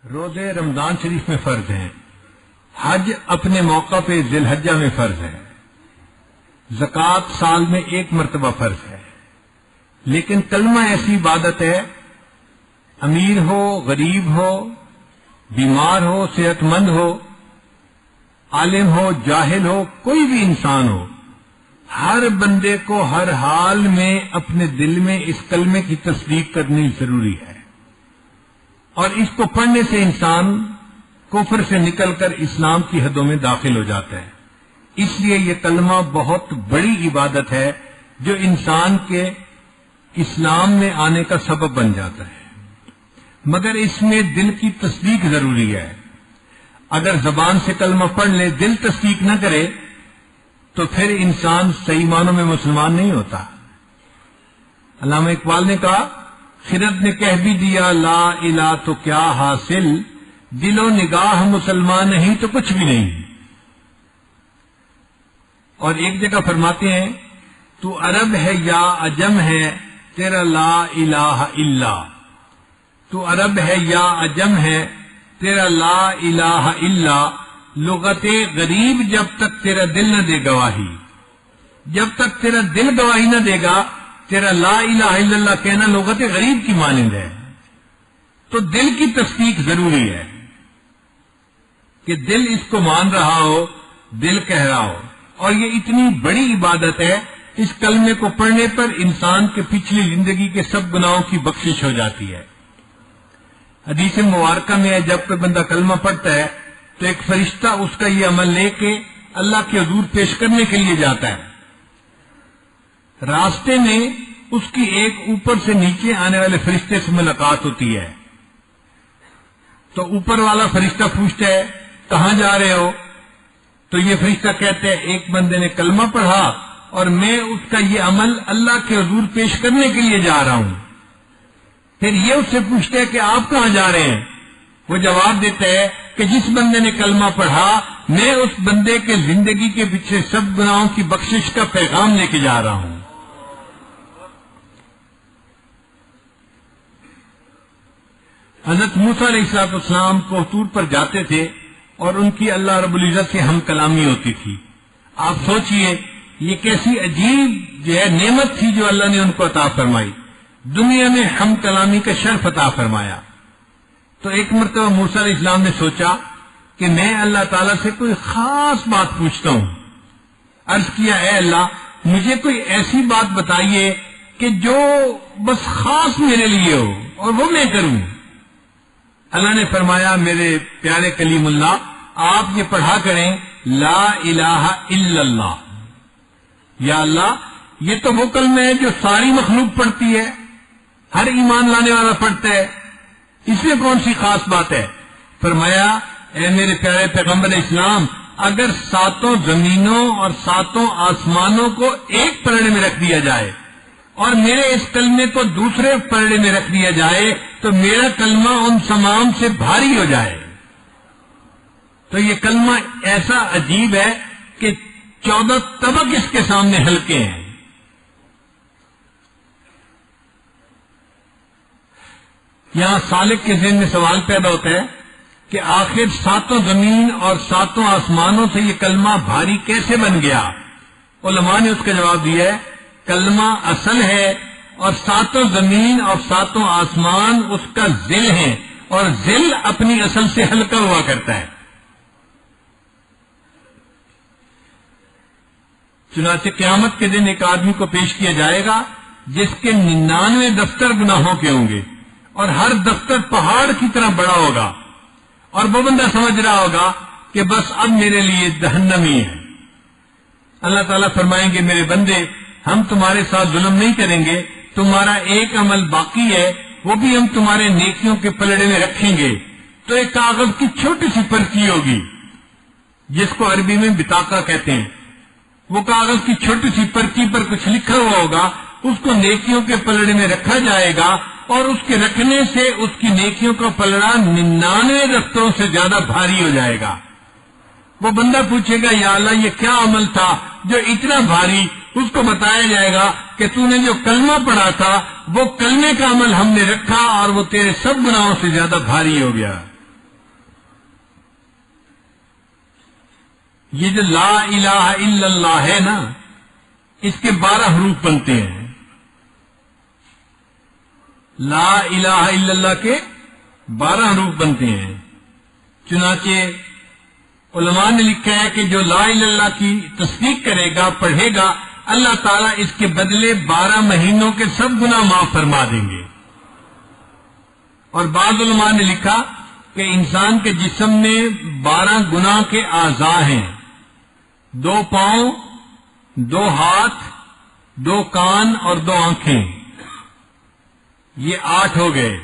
روزے رمضان شریف میں فرض ہیں، حج اپنے موقع پہ ذی الحجہ میں فرض ہے، زکوٰۃ سال میں ایک مرتبہ فرض ہے، لیکن کلمہ ایسی عبادت ہے، امیر ہو، غریب ہو، بیمار ہو، صحت مند ہو، عالم ہو، جاہل ہو، کوئی بھی انسان ہو، ہر بندے کو ہر حال میں اپنے دل میں اس کلمے کی تصدیق کرنی ضروری ہے، اور اس کو پڑھنے سے انسان کفر سے نکل کر اسلام کی حدوں میں داخل ہو جاتا ہے۔ اس لیے یہ کلمہ بہت بڑی عبادت ہے جو انسان کے اسلام میں آنے کا سبب بن جاتا ہے، مگر اس میں دل کی تصدیق ضروری ہے۔ اگر زبان سے کلمہ پڑھ لے، دل تصدیق نہ کرے تو پھر انسان صحیح معنوں میں مسلمان نہیں ہوتا۔ علامہ اقبال نے کہا، خرد نے کہہ بھی دیا لا الہ تو کیا حاصل، دل و نگاہ مسلمان نہیں تو کچھ بھی نہیں۔ اور ایک جگہ فرماتے ہیں، تو عرب ہے یا عجم ہے تیرا لا الہ الا، تو عرب ہے یا عجم ہے تیرا لا الہ الا، لغت غریب جب تک تیرا دل نہ دے گواہی، جب تک تیرا دل گواہی نہ دے گا، تیرا لا الہ الا اللہ کہنا لغت غریب کی مانند ہے۔ تو دل کی تصدیق ضروری ہے کہ دل اس کو مان رہا ہو، دل کہہ رہا ہو، اور یہ اتنی بڑی عبادت ہے، اس کلمے کو پڑھنے پر انسان کے پچھلی زندگی کے سب گناہوں کی بخشش ہو جاتی ہے۔ حدیث مبارکہ میں ہے، جب کوئی بندہ کلمہ پڑھتا ہے تو ایک فرشتہ اس کا یہ عمل لے کے اللہ کے حضور پیش کرنے کے لیے جاتا ہے۔ راستے میں اس کی ایک اوپر سے نیچے آنے والے فرشتے سے ملاقات ہوتی ہے، تو اوپر والا فرشتہ پوچھتا ہے کہاں جا رہے ہو؟ تو یہ فرشتہ کہتے ہیں ایک بندے نے کلمہ پڑھا اور میں اس کا یہ عمل اللہ کے حضور پیش کرنے کے لیے جا رہا ہوں۔ پھر یہ اس سے پوچھتے ہیں کہ آپ کہاں جا رہے ہیں؟ وہ جواب دیتا ہے کہ جس بندے نے کلمہ پڑھا میں اس بندے کے زندگی کے پیچھے سب گناہوں کی بخشش کا پیغام لے کے جا رہا ہوں۔ حضرت موسیٰ علیہ السلام کو طور پر جاتے تھے اور ان کی اللہ رب العزت سے ہم کلامی ہوتی تھی۔ آپ سوچئے یہ کیسی عجیب نعمت تھی جو اللہ نے ان کو عطا فرمائی، دنیا میں ہم کلامی کا شرف عطا فرمایا۔ تو ایک مرتبہ موسیٰ علیہ السلام نے سوچا کہ میں اللہ تعالیٰ سے کوئی خاص بات پوچھتا ہوں۔ عرض کیا، اے اللہ مجھے کوئی ایسی بات بتائیے کہ جو بس خاص میرے لیے ہو اور وہ میں کروں۔ اللہ نے فرمایا، میرے پیارے کلیم اللہ آپ یہ پڑھا کریں لا الہ الا اللہ۔ یا اللہ یہ تو وہ کلمہ ہے جو ساری مخلوق پڑھتی ہے، ہر ایمان لانے والا پڑھتا ہے، اس میں کون سی خاص بات ہے؟ فرمایا، اے میرے پیارے پیغمبر اسلام، اگر ساتوں زمینوں اور ساتوں آسمانوں کو ایک پلڑے میں رکھ دیا جائے اور میرے اس کلمے کو دوسرے پلڑے میں رکھ دیا جائے تو میرا کلمہ ان تمام سے بھاری ہو جائے۔ تو یہ کلمہ ایسا عجیب ہے کہ 14 طبق اس کے سامنے ہلکے ہیں۔ یہاں سالک کے ذہن میں سوال پیدا ہوتا ہے کہ آخر ساتوں زمین اور ساتوں آسمانوں سے یہ کلمہ بھاری کیسے بن گیا؟ علماء نے اس کا جواب دیا ہے، کلمہ اصل ہے اور ساتوں زمین اور ساتوں آسمان اس کا ذل ہے، اور ذل اپنی اصل سے ہلکا ہوا کرتا ہے۔ چنانچہ قیامت کے دن ایک آدمی کو پیش کیا جائے گا جس کے 99 دفتر گناہوں کے ہوں گے، اور ہر دفتر پہاڑ کی طرح بڑا ہوگا، اور وہ بندہ سمجھ رہا ہوگا کہ بس اب میرے لیے جہنم ہی ہے۔ اللہ تعالیٰ فرمائیں گے، میرے بندے ہم تمہارے ساتھ ظلم نہیں کریں گے، تمہارا ایک عمل باقی ہے، وہ بھی ہم تمہارے نیکیوں کے پلڑے میں رکھیں گے۔ تو ایک کاغذ کی چھوٹی سی پرچی ہوگی جس کو عربی میں بطاقہ کہتے ہیں، وہ کاغذ کی چھوٹی سی پرچی پر کچھ لکھا ہوا ہوگا، اس کو نیکیوں کے پلڑے میں رکھا جائے گا، اور اس کے رکھنے سے اس کی نیکیوں کا پلڑا 99 دفتروں سے زیادہ بھاری ہو جائے گا۔ وہ بندہ پوچھے گا، یا اللہ یہ کیا عمل تھا جو اتنا بھاری؟ اس کو بتایا جائے گا کہ تو نے جو کلمہ پڑھا تھا وہ کلمے کا عمل ہم نے رکھا اور وہ تیرے سب گناہوں سے زیادہ بھاری ہو گیا۔ یہ جو لا الہ الا اللہ ہے نا، اس کے 12 حروف بنتے ہیں. لا الہ الا اللہ کے 12 حروف بنتے ہیں. چنانچہ علماء نے لکھا ہے کہ جو لا الہ الا اللہ کی تصدیق کرے گا، پڑھے گا، اللہ تعالیٰ اس کے بدلے 12 مہینوں کے سب گناہ معاف فرما دیں گے. اور بعض علماء نے لکھا کہ انسان کے جسم میں 12 گناہ کے اعضاء ہیں. 2 پاؤں، 2 ہاتھ، 2 کان اور 2 آنکھیں، یہ 8 ہو گئے.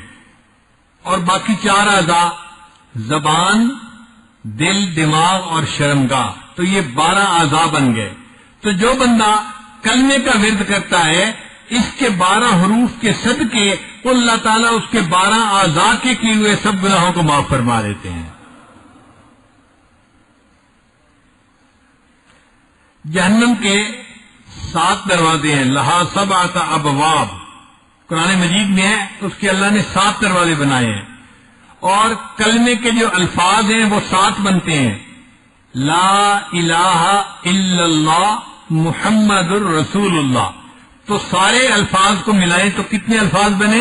اور باقی 4 اعضاء زبان، دل، دماغ اور شرمگاہ، تو یہ 12 اعضاء بن گئے. تو جو بندہ کلمے کا ورد کرتا ہے، اس کے 12 حروف کے صدقے اللہ تعالیٰ اس کے 12 اعضاء کے کیے ہوئے سب گناہوں کو معاف فرما دیتے ہیں. جہنم کے 7 دروازے ہیں. لہا 7 ابواب، قرآن مجید میں ہے، اس کے اللہ نے 7 دروازے بنائے ہیں. اور کلمے کے جو الفاظ ہیں وہ 7 بنتے ہیں. لا الہ الا اللہ محمد الرسول اللہ. تو سارے الفاظ کو ملائیں تو کتنے الفاظ بنے؟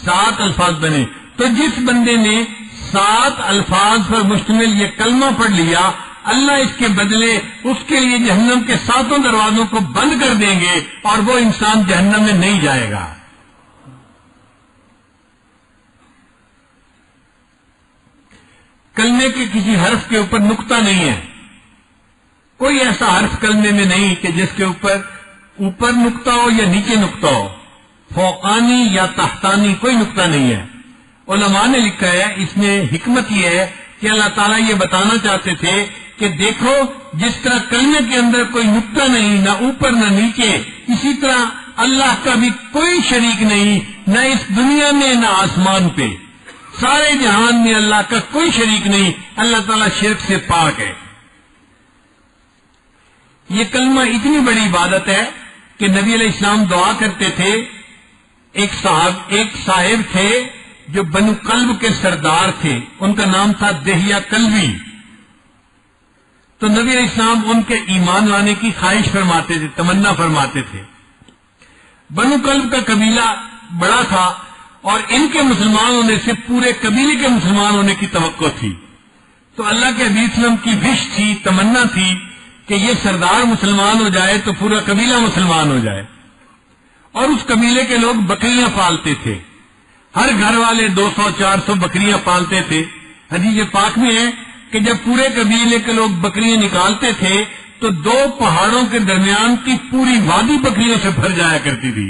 7 الفاظ بنے. تو جس بندے نے 7 الفاظ پر مشتمل یہ کلمہ پڑھ لیا، اللہ اس کے بدلے اس کے لیے جہنم کے 7 دروازوں کو بند کر دیں گے اور وہ انسان جہنم میں نہیں جائے گا. کلمے کے کسی حرف کے اوپر نقطہ نہیں ہے. کوئی ایسا حرف کلمے میں نہیں کہ جس کے اوپر نقطہ ہو یا نیچے نقطہ ہو، فوقانی یا تحتانی، کوئی نقطہ نہیں ہے. علماء نے لکھا ہے اس میں حکمت یہ ہے کہ اللہ تعالیٰ یہ بتانا چاہتے تھے کہ دیکھو جس طرح کلمے کے اندر کوئی نقطہ نہیں، نہ اوپر نہ نیچے، اسی طرح اللہ کا بھی کوئی شریک نہیں، نہ اس دنیا میں نہ آسمان پہ. سارے جہان میں اللہ کا کوئی شریک نہیں. اللہ تعالیٰ شرک سے پاک ہے. یہ کلمہ اتنی بڑی عبادت ہے کہ نبی علیہ السلام دعا کرتے تھے. ایک صاحب تھے جو بنو کلب کے سردار تھے، ان کا نام تھا دہیہ کلبی. تو نبی علیہ السلام ان کے ایمان لانے کی خواہش فرماتے تھے، تمنا فرماتے تھے. بنو کلب کا قبیلہ بڑا تھا اور ان کے مسلمان ہونے سے پورے قبیلے کے مسلمان ہونے کی توقع تھی. تو اللہ کے حبیب صلی اللہ علیہ وسلم کی وش تھی، تمنا تھی کہ یہ سردار مسلمان ہو جائے تو پورا قبیلہ مسلمان ہو جائے. اور اس قبیلے کے لوگ بکریاں پالتے تھے. ہر گھر والے 200-400 بکریاں پالتے تھے. حدیث پاک میں ہے کہ جب پورے قبیلے کے لوگ بکریاں نکالتے تھے تو 2 پہاڑوں کے درمیان کی پوری وادی بکریوں سے بھر جایا کرتی تھی.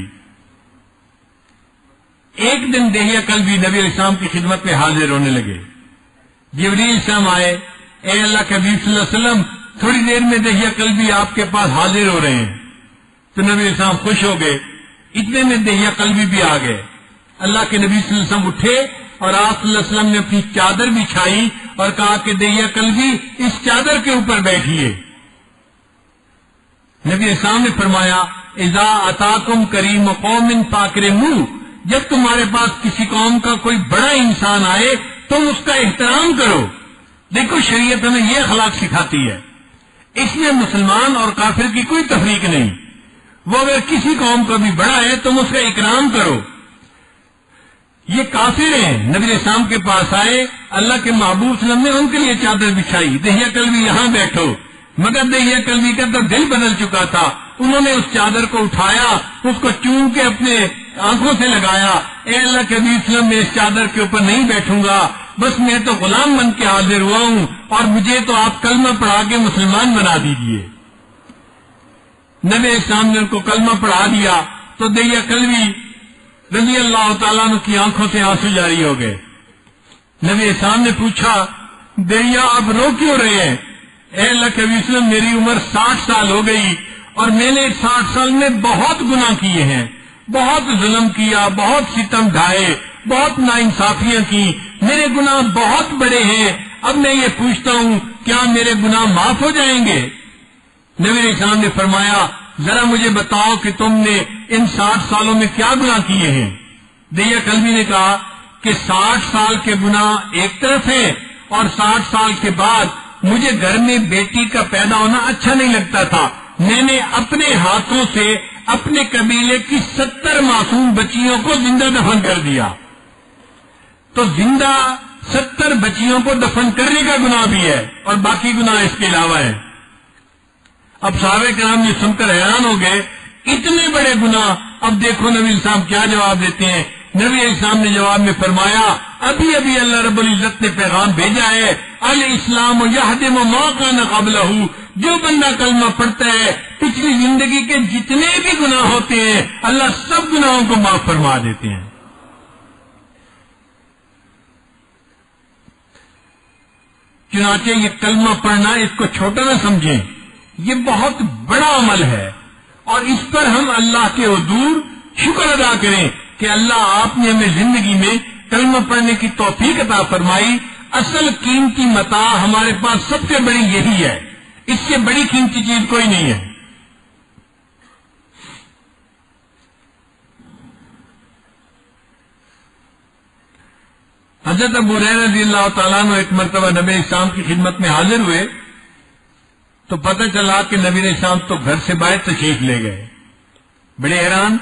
ایک دن دہیہ کلبی نبی علیہ السلام کی خدمت میں حاضر ہونے لگے. جبریل علیہ السلام آئے، اے اللہ کے حبیب صلی اللہ علیہ وسلم تھوڑی دیر میں دہیہ کلبی آپ کے پاس حاضر ہو رہے ہیں. تو نبی علیہ السلام خوش ہو گئے. اتنے میں دہیہ کلبی بھی آ گئے. اللہ کے نبی صلی اللہ علیہ وسلم اٹھے اور آپ صلی اللہ علیہ وسلم نے اپنی چادر بچھائی اور کہا کہ دہیہ کلبی اس چادر کے اوپر بیٹھیے. نبی علیہ السلام نے فرمایا اذا اتاکم کریم قوم فاکرموہ، جب تمہارے پاس کسی قوم کا کوئی بڑا انسان آئے تم اس کا احترام کرو. دیکھو شریعت ہمیں یہ اخلاق سکھاتی ہے. اس میں مسلمان اور کافر کی کوئی تفریق نہیں. وہ اگر کسی قوم کا بھی بڑا ہے تم اس کا اکرام کرو. یہ کافر ہیں، نبی علیہ السلام کے پاس آئے، اللہ کے محبوب صلی اللہ علیہ وسلم نے ان کے لیے چادر بچھائی، دہیہ کلبی یہاں بیٹھو. مگر دہیہ کلبی کا تو دل بدل چکا تھا. انہوں نے اس چادر کو اٹھایا، اس کو چوم کے اپنے آنکھوں سے لگایا. اے اللہ کے حبیب صلی اللہ علیہ وسلم میں اس چادر کے اوپر نہیں بیٹھوں گا، بس میں تو غلام بن کے حاضر ہوا ہوں اور مجھے تو آپ کلمہ پڑھا کے مسلمان بنا دیجئے. نبی اسلام نے ان کو کلمہ پڑھا دیا تو دہیہ کلبی رضی اللہ تعالیٰ عنہ کی آنکھوں سے آنسو جاری ہو گئے. نبی اسلام نے پوچھا دہیہ اب رو کیوں رہے ہیں؟ اے اللہ کے حبیب صلی اللہ علیہ وسلم میری عمر 60 سال ہو گئی اور میں نے 60 سال میں بہت گناہ کیے ہیں، بہت ظلم کیا، بہت ستم ڈھائے، بہت ناانصافیاں کی، میرے گناہ بہت بڑے ہیں. اب میں یہ پوچھتا ہوں کیا میرے گناہ معاف ہو جائیں گے؟ نبی علیہ السلام نے فرمایا ذرا مجھے بتاؤ کہ تم نے ان 60 سالوں میں کیا گناہ کیے ہیں. دہیہ کلبی نے کہا کہ 60 سال کے گناہ ایک طرف ہیں اور 60 سال کے بعد مجھے گھر میں بیٹی کا پیدا ہونا اچھا نہیں لگتا تھا، میں نے اپنے ہاتھوں سے اپنے قبیلے کی 70 معصوم بچیوں کو زندہ دفن کر دیا۔ تو زندہ 70 بچیوں کو دفن کرنے کا گناہ بھی ہے اور باقی گناہ اس کے علاوہ ہے۔ اب صحابہ کرام یہ سن کر حیران ہو گئے، اتنے بڑے گناہ۔ اب دیکھو نبی اسلام کیا جواب دیتے ہیں۔ نبی اسلام نے جواب میں فرمایا، ابھی ابھی اللہ رب العزت نے پیغام بھیجا ہے، الاسلام یہدم ما کان قبلہ، جو بندہ کلمہ پڑھتا ہے پچھلی زندگی کے جتنے بھی گناہ ہوتے ہیں اللہ سب گناہوں کو معاف فرما دیتے ہیں۔ چنانچہ یہ کلمہ پڑھنا اس کو چھوٹا نہ سمجھیں، یہ بہت بڑا عمل ہے، اور اس پر ہم اللہ کے حضور شکر ادا کریں کہ اللہ آپ نے ہمیں زندگی میں کلمہ پڑھنے کی توفیق عطا فرمائی۔ اصل قیمتی متاع ہمارے پاس سب سے بڑی یہی ہے، اس سے بڑی قیمتی چیز کوئی نہیں ہے۔ حضرت ابو ہریرہ رضی اللہ تعالیٰ عنہ ایک مرتبہ نبی اسلام کی خدمت میں حاضر ہوئے تو پتہ چلا کہ نبی اسلام تو گھر سے باہر تشریف لے گئے۔ بڑے حیران،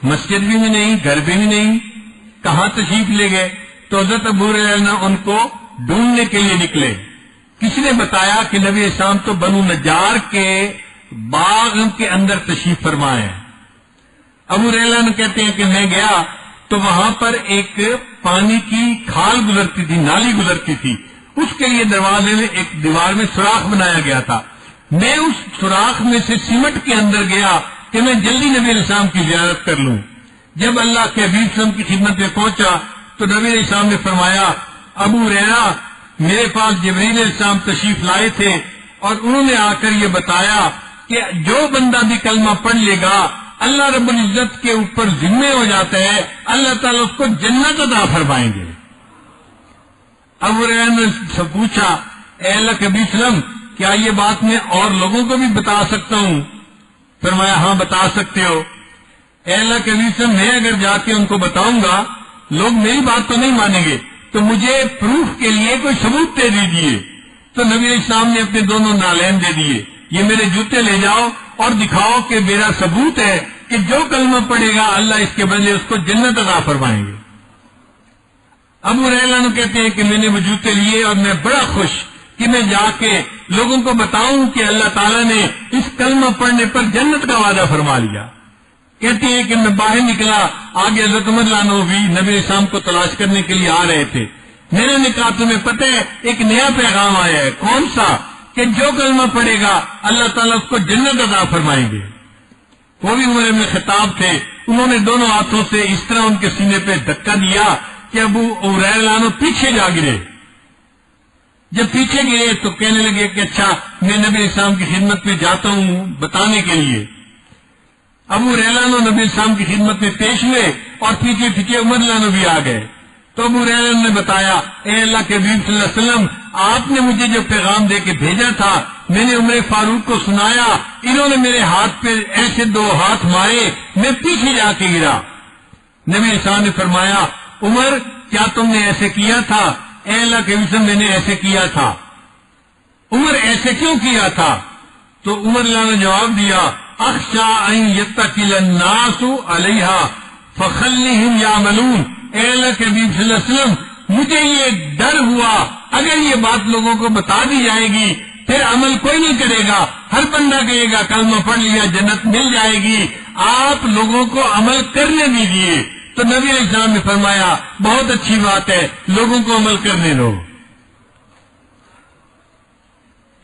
مسجد بھی نہیں، گھر بھی نہیں، کہاں تشریف لے گئے؟ تو حضرت ابو ہریرہ نے ان کو ڈھونڈنے کے لیے نکلے۔ کسی نے بتایا کہ نبی اسلام تو بنو نجار کے باغ کے اندر تشریف فرمائے ہیں۔ ابو ہریرہ نے کہتے ہیں کہ میں گیا تو وہاں پر ایک پانی کی کھال گزرتی تھی، نالی گزرتی تھی، اس کے لیے دروازے میں ایک دیوار میں سوراخ بنایا گیا تھا۔ میں اس سوراخ میں سے سمٹ کے اندر گیا کہ میں جلدی نبی علیہ السلام کی زیارت کر لوں۔ جب اللہ کے حبیب صلی اللہ علیہ وسلم کی خدمت میں پہنچا تو نبی علیہ السلام نے فرمایا، ابو ہریرہ میرے پاس جبرائیل علیہ السلام تشریف لائے تھے اور انہوں نے آ کر یہ بتایا کہ جو بندہ بھی کلمہ پڑھ لے گا اللہ رب العزت کے اوپر ذمہ ہو جاتا ہے، اللہ تعالیٰ اس کو جنت عطا فرمائیں گے۔ ابو ہریرہ نے سب پوچھا، اے اللہ کے نبی صلی اللہ علیہ وسلم کیا یہ بات میں اور لوگوں کو بھی بتا سکتا ہوں؟ فرمایا ہاں بتا سکتے ہو۔ اے اللہ کے نبی صلی اللہ علیہ وسلم میں اگر جا کے ان کو بتاؤں گا لوگ میری بات تو نہیں مانیں گے، تو مجھے پروف کے لیے کوئی ثبوت دے دیجیے۔ تو نبی علیہ السلام نے اپنے دونوں نالین دے دیے، یہ میرے جوتے لے جاؤ اور دکھاؤ کہ میرا ثبوت ہے کہ جو کلمہ پڑھے گا اللہ اس کے بدلے اس کو جنت عطا فرمائیں گے۔ ابو ہریرہ کہتے ہیں کہ میں نے وہ جوتے لیے اور میں بڑا خوش کہ میں جا کے لوگوں کو بتاؤں کہ اللہ تعالیٰ نے اس کلمہ پڑھنے پر جنت کا وعدہ فرما لیا۔ کہتے ہیں کہ میں باہر نکلا، آگے حضرت عمر رضی اللہ عنہ بھی نبی اسلام کو تلاش کرنے کے لیے آ رہے تھے۔ میں نے کہا تمہیں پتہ ہے ایک نیا پیغام آیا ہے، کون سا؟ کہ جو کلمہ پڑھے گا اللہ تعالیٰ اس کو جنت عطا فرمائیں گے۔ وہ بھی عمر بن خطاب تھے، انہوں نے دونوں ہاتھوں سے اس طرح ان کے سینے پہ دھکا دیا کہ ابو ہریرہ پیچھے جا گرے۔ جب پیچھے گرے تو کہنے لگے کہ اچھا میں نبی اسلام کی خدمت میں جاتا ہوں بتانے کے لیے۔ ابو ہریرہ نبی اسلام کی خدمت میں پیش ہوئے اور پیچھے پیچھے عمر رضی بھی آ گئے۔ تو ابو ہریرہ نے بتایا، اے اللہ کے حبیب صلی اللہ علیہ وسلم آپ نے مجھے جو پیغام دے کے بھیجا تھا میں نے عمر فاروق کو سنایا، انہوں نے میرے ہاتھ پہ ایسے 2 ہاتھ مارے، میں پیچھے جا کے گرا۔ نبی اسلام نے فرمایا، عمر کیا تم نے ایسے کیا تھا؟ اے اللہ کے حبیب میں نے ایسے کیا تھا۔ عمر ایسے کیوں کیا تھا؟ تو عمر نے جواب دیا، اخشا ان یتکل الناس علیہا فخلہم یعملون۔ اے اللہ کے حبیب صلی اللہ علیہ وسلم مجھے یہ ڈر ہوا اگر یہ بات لوگوں کو بتا دی جائے گی پھر عمل کوئی نہیں کرے گا، ہر بندہ کہے گا کلمہ پڑھ لیا جنت مل جائے گی، آپ لوگوں کو عمل کرنے دیجیے۔ تو نبی علیہ السلام نے فرمایا بہت اچھی بات ہے، لوگوں کو عمل کرنے دو۔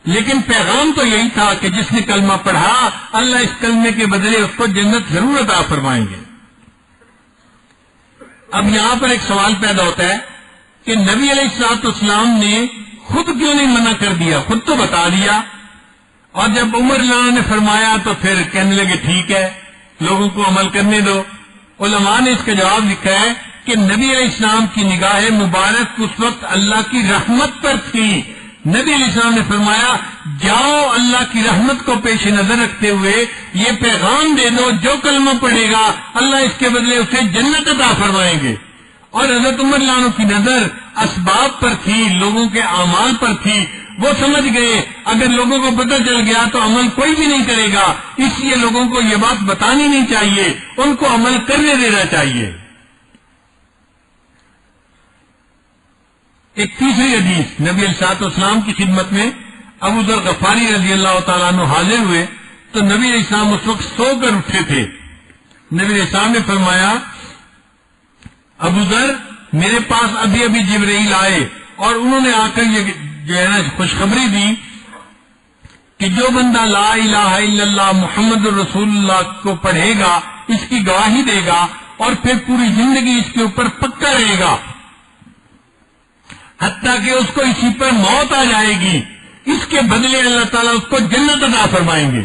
لیکن پیغام تو یہی تھا کہ جس نے کلمہ پڑھا اللہ اس کلمے کے بدلے اس کو جنت ضرور عطا فرمائیں گے۔ اب یہاں پر ایک سوال پیدا ہوتا ہے کہ نبی علیہ الصلوۃ والسلام نے خود کیوں نہیں منع کر دیا؟ خود تو بتا دیا، اور جب عمر اللہ نے فرمایا تو پھر کہنے لگے ٹھیک ہے لوگوں کو عمل کرنے دو۔ علماء نے اس کا جواب لکھا ہے کہ نبی علیہ السلام کی نگاہ مبارک اس وقت اللہ کی رحمت پر تھی۔ نبی علیہ السلام نے فرمایا جاؤ اللہ کی رحمت کو پیش نظر رکھتے ہوئے یہ پیغام دے دو، جو کلمہ پڑھے گا اللہ اس کے بدلے اسے جنت عطا فرمائیں گے۔ اور حضرت عمر اللہ عنہ کی نظر اسباب پر تھی، لوگوں کے اعمال پر تھی، وہ سمجھ گئے اگر لوگوں کو پتہ چل گیا تو عمل کوئی بھی نہیں کرے گا، اس لیے لوگوں کو یہ بات بتانی نہیں چاہیے، ان کو عمل کرنے دینا چاہیے۔ ایک تیسری حدیث، نبی علیہ الصلوۃ والسلام کی خدمت میں ابو ذر غفاری رضی اللہ تعالیٰ عنہ حاضر ہوئے تو نبی علیہ السلام اس وقت سو کر اٹھے تھے۔ نبی علیہ السلام نے فرمایا، ابو ذر میرے پاس ابھی ابھی جبرائیل آئے اور انہوں نے آ کر یہ جو ہے نا خوشخبری دی کہ جو بندہ لا الہ الا اللہ محمد الرسول اللہ کو پڑھے گا، اس کی گواہی دے گا اور پھر پوری زندگی اس کے اوپر پکا رہے گا حتیٰ کہ اس کو اسی پر موت آ جائے گی، اس کے بدلے اللہ تعالیٰ اس کو جنت عطا فرمائیں گے۔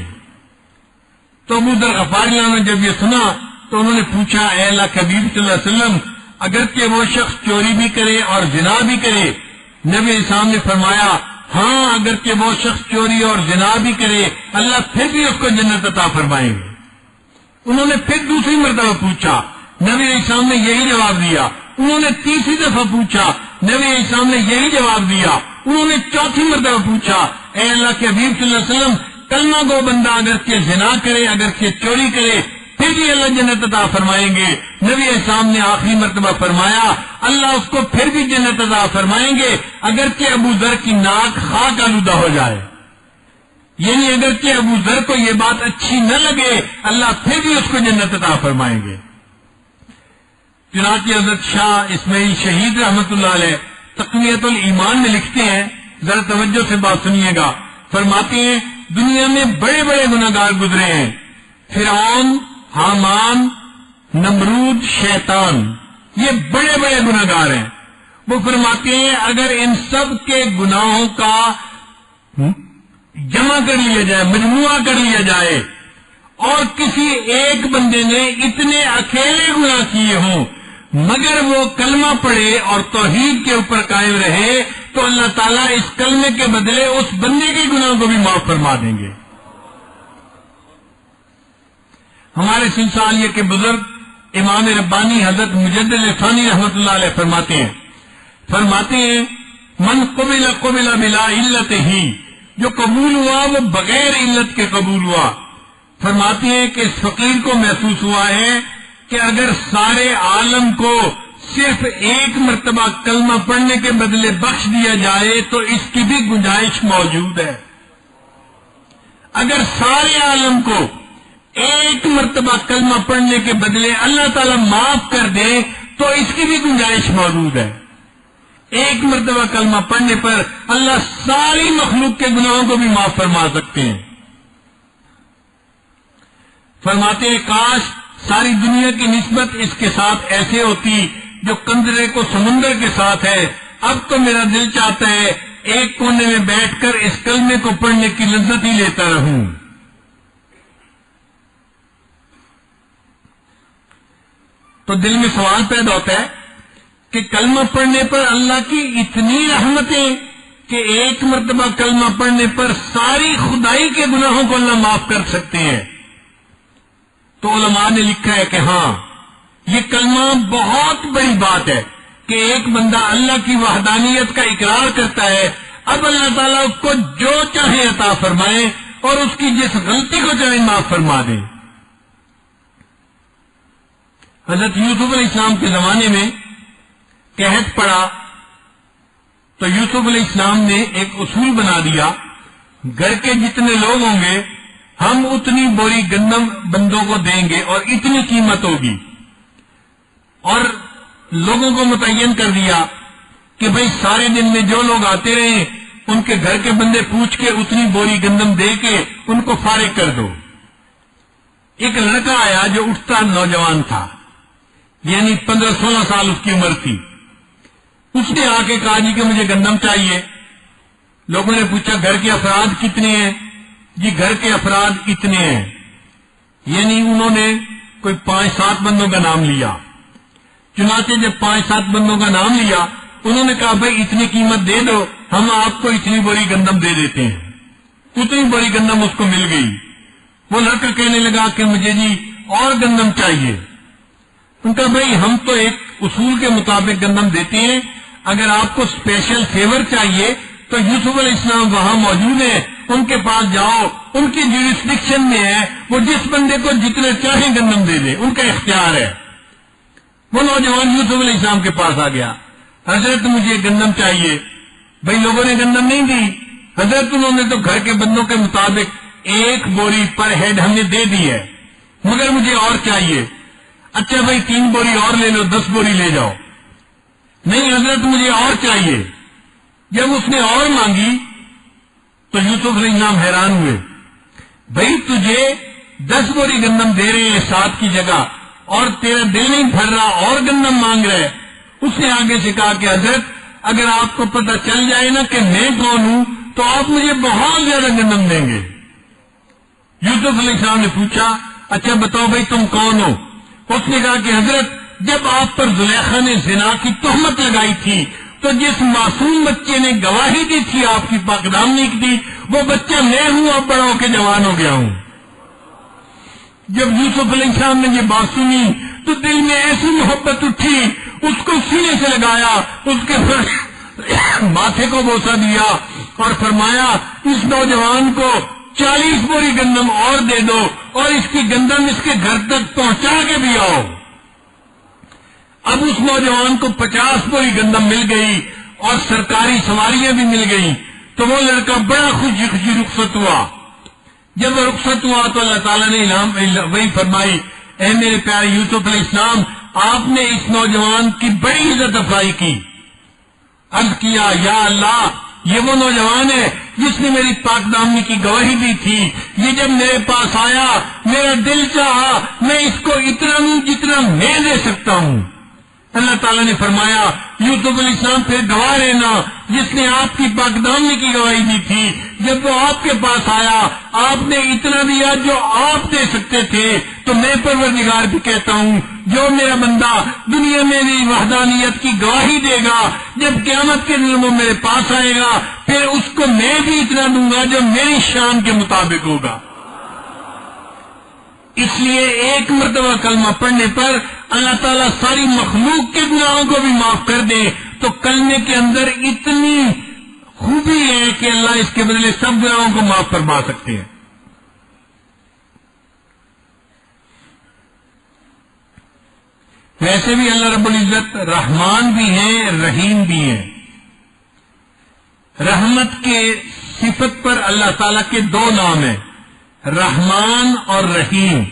تو ابو ذر غفاری نے جب یہ سنا تو انہوں نے پوچھا، اے اللہ کے حبیب صلی اللہ علیہ وسلم، اگرچہ وہ شخص چوری بھی کرے اور زنا بھی کرے؟ نبی اسلام نے فرمایا، ہاں اگرچہ وہ شخص چوری اور زنا بھی کرے اللہ پھر بھی اس کو جنت عطا فرمائیں گے۔ انہوں نے پھر دوسری مرتبہ پوچھا، نبی اسلام نے یہی جواب دیا۔ انہوں نے تیسری دفعہ پوچھا، نبی اسلام نے یہی جواب دیا۔ انہوں نے چوتھی مرتبہ پوچھا، اے اللہ کے حبیب صلی اللہ علیہ وسلم، کلمہ گو بندہ اگرچہ زنا کرے، اگرچہ چوری کرے، پھر بھی اللہ جنت عطا فرمائیں گے؟ نبی اسلام نے آخری مرتبہ فرمایا، اللہ اس کو پھر بھی جنت عطا فرمائیں گے اگرچہ ابو ذر کی ناک خاک آلودہ ہو جائے۔ یعنی اگرچہ ابو ذر کو یہ بات اچھی نہ لگے، اللہ پھر بھی اس کو جنت عطا فرمائیں گے۔ چنانچہ حضرت شاہ اسماعیل شہید رحمت اللہ علیہ تقویت الایمان میں لکھتے ہیں، ذرا توجہ سے بات سنیے گا، فرماتے ہیں دنیا میں بڑے بڑے گناہگار گزرے ہیں، فرعون، حامان، نمرود، شیطان، یہ بڑے بڑے گناہگار ہیں۔ وہ فرماتے ہیں اگر ان سب کے گناہوں کا جمع کر لیا جائے، مجموعہ کر لیا جائے، اور کسی ایک بندے نے اتنے اکیلے گناہ کیے ہوں مگر وہ کلمہ پڑھے اور توحید کے اوپر قائم رہے، تو اللہ تعالیٰ اس کلمے کے بدلے اس بندے کے گناہ کو بھی معاف فرما دیں گے۔ ہمارے سلسلہ کے بزرگ امام ربانی حضرت مجدد ثانی رحمت اللہ علیہ فرماتے ہیں من قبل بلا علت ہی، جو قبول ہوا وہ بغیر علت کے قبول ہوا۔ فرماتے ہیں کہ اس فقیر کو محسوس ہوا ہے کہ اگر سارے عالم کو صرف ایک مرتبہ کلمہ پڑھنے کے بدلے بخش دیا جائے تو اس کی بھی گنجائش موجود ہے۔ اگر سارے عالم کو ایک مرتبہ کلمہ پڑھنے کے بدلے اللہ تعالیٰ معاف کر دے تو اس کی بھی گنجائش موجود ہے۔ ایک مرتبہ کلمہ پڑھنے پر اللہ ساری مخلوق کے گناہوں کو بھی معاف فرما سکتے ہیں۔ فرماتے ہیں کاش ساری دنیا کی نسبت اس کے ساتھ ایسے ہوتی جو قندرے کو سمندر کے ساتھ ہے۔ اب تو میرا دل چاہتا ہے ایک کونے میں بیٹھ کر اس کلمے کو پڑھنے کی لذت ہی لیتا رہوں۔ تو دل میں سوال پیدا ہوتا ہے کہ کلمہ پڑھنے پر اللہ کی اتنی رحمتیں کہ ایک مرتبہ کلمہ پڑھنے پر ساری خدائی کے گناہوں کو اللہ معاف کر سکتے ہیں۔ تو علماء نے لکھا ہے کہ ہاں یہ کلمہ بہت بڑی بات ہے کہ ایک بندہ اللہ کی وحدانیت کا اقرار کرتا ہے، اب اللہ تعالیٰ اس کو جو چاہے عطا فرمائے اور اس کی جس غلطی کو چاہے معاف فرما دے۔ حضرت یوسف علیہ السلام کے زمانے میں قحط پڑا تو یوسف علیہ السلام نے ایک اصول بنا دیا، گھر کے جتنے لوگ ہوں گے ہم اتنی بوری گندم بندوں کو دیں گے اور اتنی قیمت ہوگی، اور لوگوں کو متعین کر دیا کہ بھئی سارے دن میں جو لوگ آتے رہے ان کے گھر کے بندے پوچھ کے اتنی بوری گندم دے کے ان کو فارغ کر دو۔ ایک لڑکا آیا جو اٹھتا نوجوان تھا، یعنی 15-16 سال اس کی عمر تھی۔ اس نے آ کے کہا جی کہ مجھے گندم چاہیے۔ لوگوں نے پوچھا گھر کے افراد کتنے ہیں؟ جی گھر کے افراد اتنے ہیں، یعنی انہوں نے کوئی 5-7 بندوں کا نام لیا۔ چنانچہ جب 5-7 بندوں کا نام لیا انہوں نے کہا بھائی اتنی قیمت دے دو، ہم آپ کو اتنی بوری گندم دے دیتے ہیں۔ اتنی بوری گندم اس کو مل گئی۔ وہ لڑکا کہنے لگا کہ مجھے جی اور گندم چاہیے۔ ان کا بھائی ہم تو ایک اصول کے مطابق گندم دیتے ہیں، اگر آپ کو اسپیشل فیور چاہیے تو یوسف علیہ السلام وہاں موجود ہیں، ان کے پاس جاؤ، ان کی جورسڈکشن میں ہے، وہ جس بندے کو جتنے چاہیں گندم دے دے، ان کا اختیار ہے۔ وہ نوجوان یوسف علیہ السلام کے پاس آ گیا، حضرت مجھے گندم چاہیے۔ بھائی لوگوں نے گندم نہیں دی، حضرت انہوں نے تو گھر کے بندوں کے مطابق 1 بوری پر ہیڈ ہمیں دے دی ہے، مگر مجھے اور چاہیے۔ اچھا بھائی 3 بوری اور لے لو، 10 بوری لے جاؤ۔ نہیں حضرت مجھے اور چاہیے۔ جب اس نے اور مانگی تو یوسف علیہ السلام حیران ہوئے، بھائی تجھے 10 بوری گندم دے رہے ہیں 7 کی جگہ، اور تیرا دل نہیں بھر رہا اور گندم مانگ رہے۔ اس نے آگے سے کہا کہ حضرت اگر آپ کو پتہ چل جائے نا کہ میں کون ہوں تو آپ مجھے بہت زیادہ گندم دیں گے۔ یوسف علیہ السلام نے پوچھا اچھا بتاؤ بھائی تم کون ہو؟ اس نے کہا کہ حضرت جب آپ پر زلیخا نے زنا کی تہمت لگائی تھی تو جس معصوم بچے نے گواہی دی تھی آپ کی پاکدامنی کی، وہ بچہ میں ہوں، اب بڑا ہو کے جوان ہو گیا ہوں۔ جب یوسف علیہ السلام نے یہ بات سنی تو دل میں ایسی محبت اٹھی، اس کو سینے سے لگایا، اس کے ماتھے کو بوسہ دیا اور فرمایا اس نوجوان کو 40 بوری گندم اور دے دو اور اس کی گندم اس کے گھر تک پہنچا کے بھی آؤ۔ اب اس نوجوان کو 50 بوری گندم مل گئی اور سرکاری سواریاں بھی مل گئیں، تو وہ لڑکا بڑا خوشی خوشی رخصت ہوا۔ جب وہ رخصت ہوا تو اللہ تعالیٰ نے وہی فرمائی، اے میرے پیارے یوسف علیہ السلام آپ نے اس نوجوان کی بڑی عزت افزائی کی۔ عرض کیا یا اللہ یہ وہ نوجوان ہے جس نے میری پاک دامنی کی گواہی دی تھی، یہ جب میرے پاس آیا میرا دل چاہا میں اس کو اتنا دوں جتنا میں دے سکتا ہوں۔ اللہ تعالیٰ نے فرمایا یوسف علیہ السلام پھر گواہ رہنا جس نے آپ کی پاک دامنی کی گواہی دی تھی، جب وہ آپ کے پاس آیا آپ نے اتنا دیا جو آپ دے سکتے تھے، تو میں پروردگار بھی کہتا ہوں جو میرا بندہ دنیا میں میری وحدانیت کی گواہی دے گا جب قیامت کے دن وہ میرے پاس آئے گا پھر اس کو میں بھی اتنا دوں گا جو میری شان کے مطابق ہوگا۔ اس لیے ایک مرتبہ کلمہ پڑھنے پر اللہ تعالیٰ ساری مخلوق کے گناہوں کو بھی معاف کر دے، تو کلمے کے اندر اتنی خوبی ہے کہ اللہ اس کے بدلے سب گناہوں کو معاف فرما سکتے ہیں۔ ویسے بھی اللہ رب العزت رحمان بھی ہیں رحیم بھی ہیں۔ رحمت کے صفت پر اللہ تعالیٰ کے 2 نام ہیں، رحمان اور رحیم۔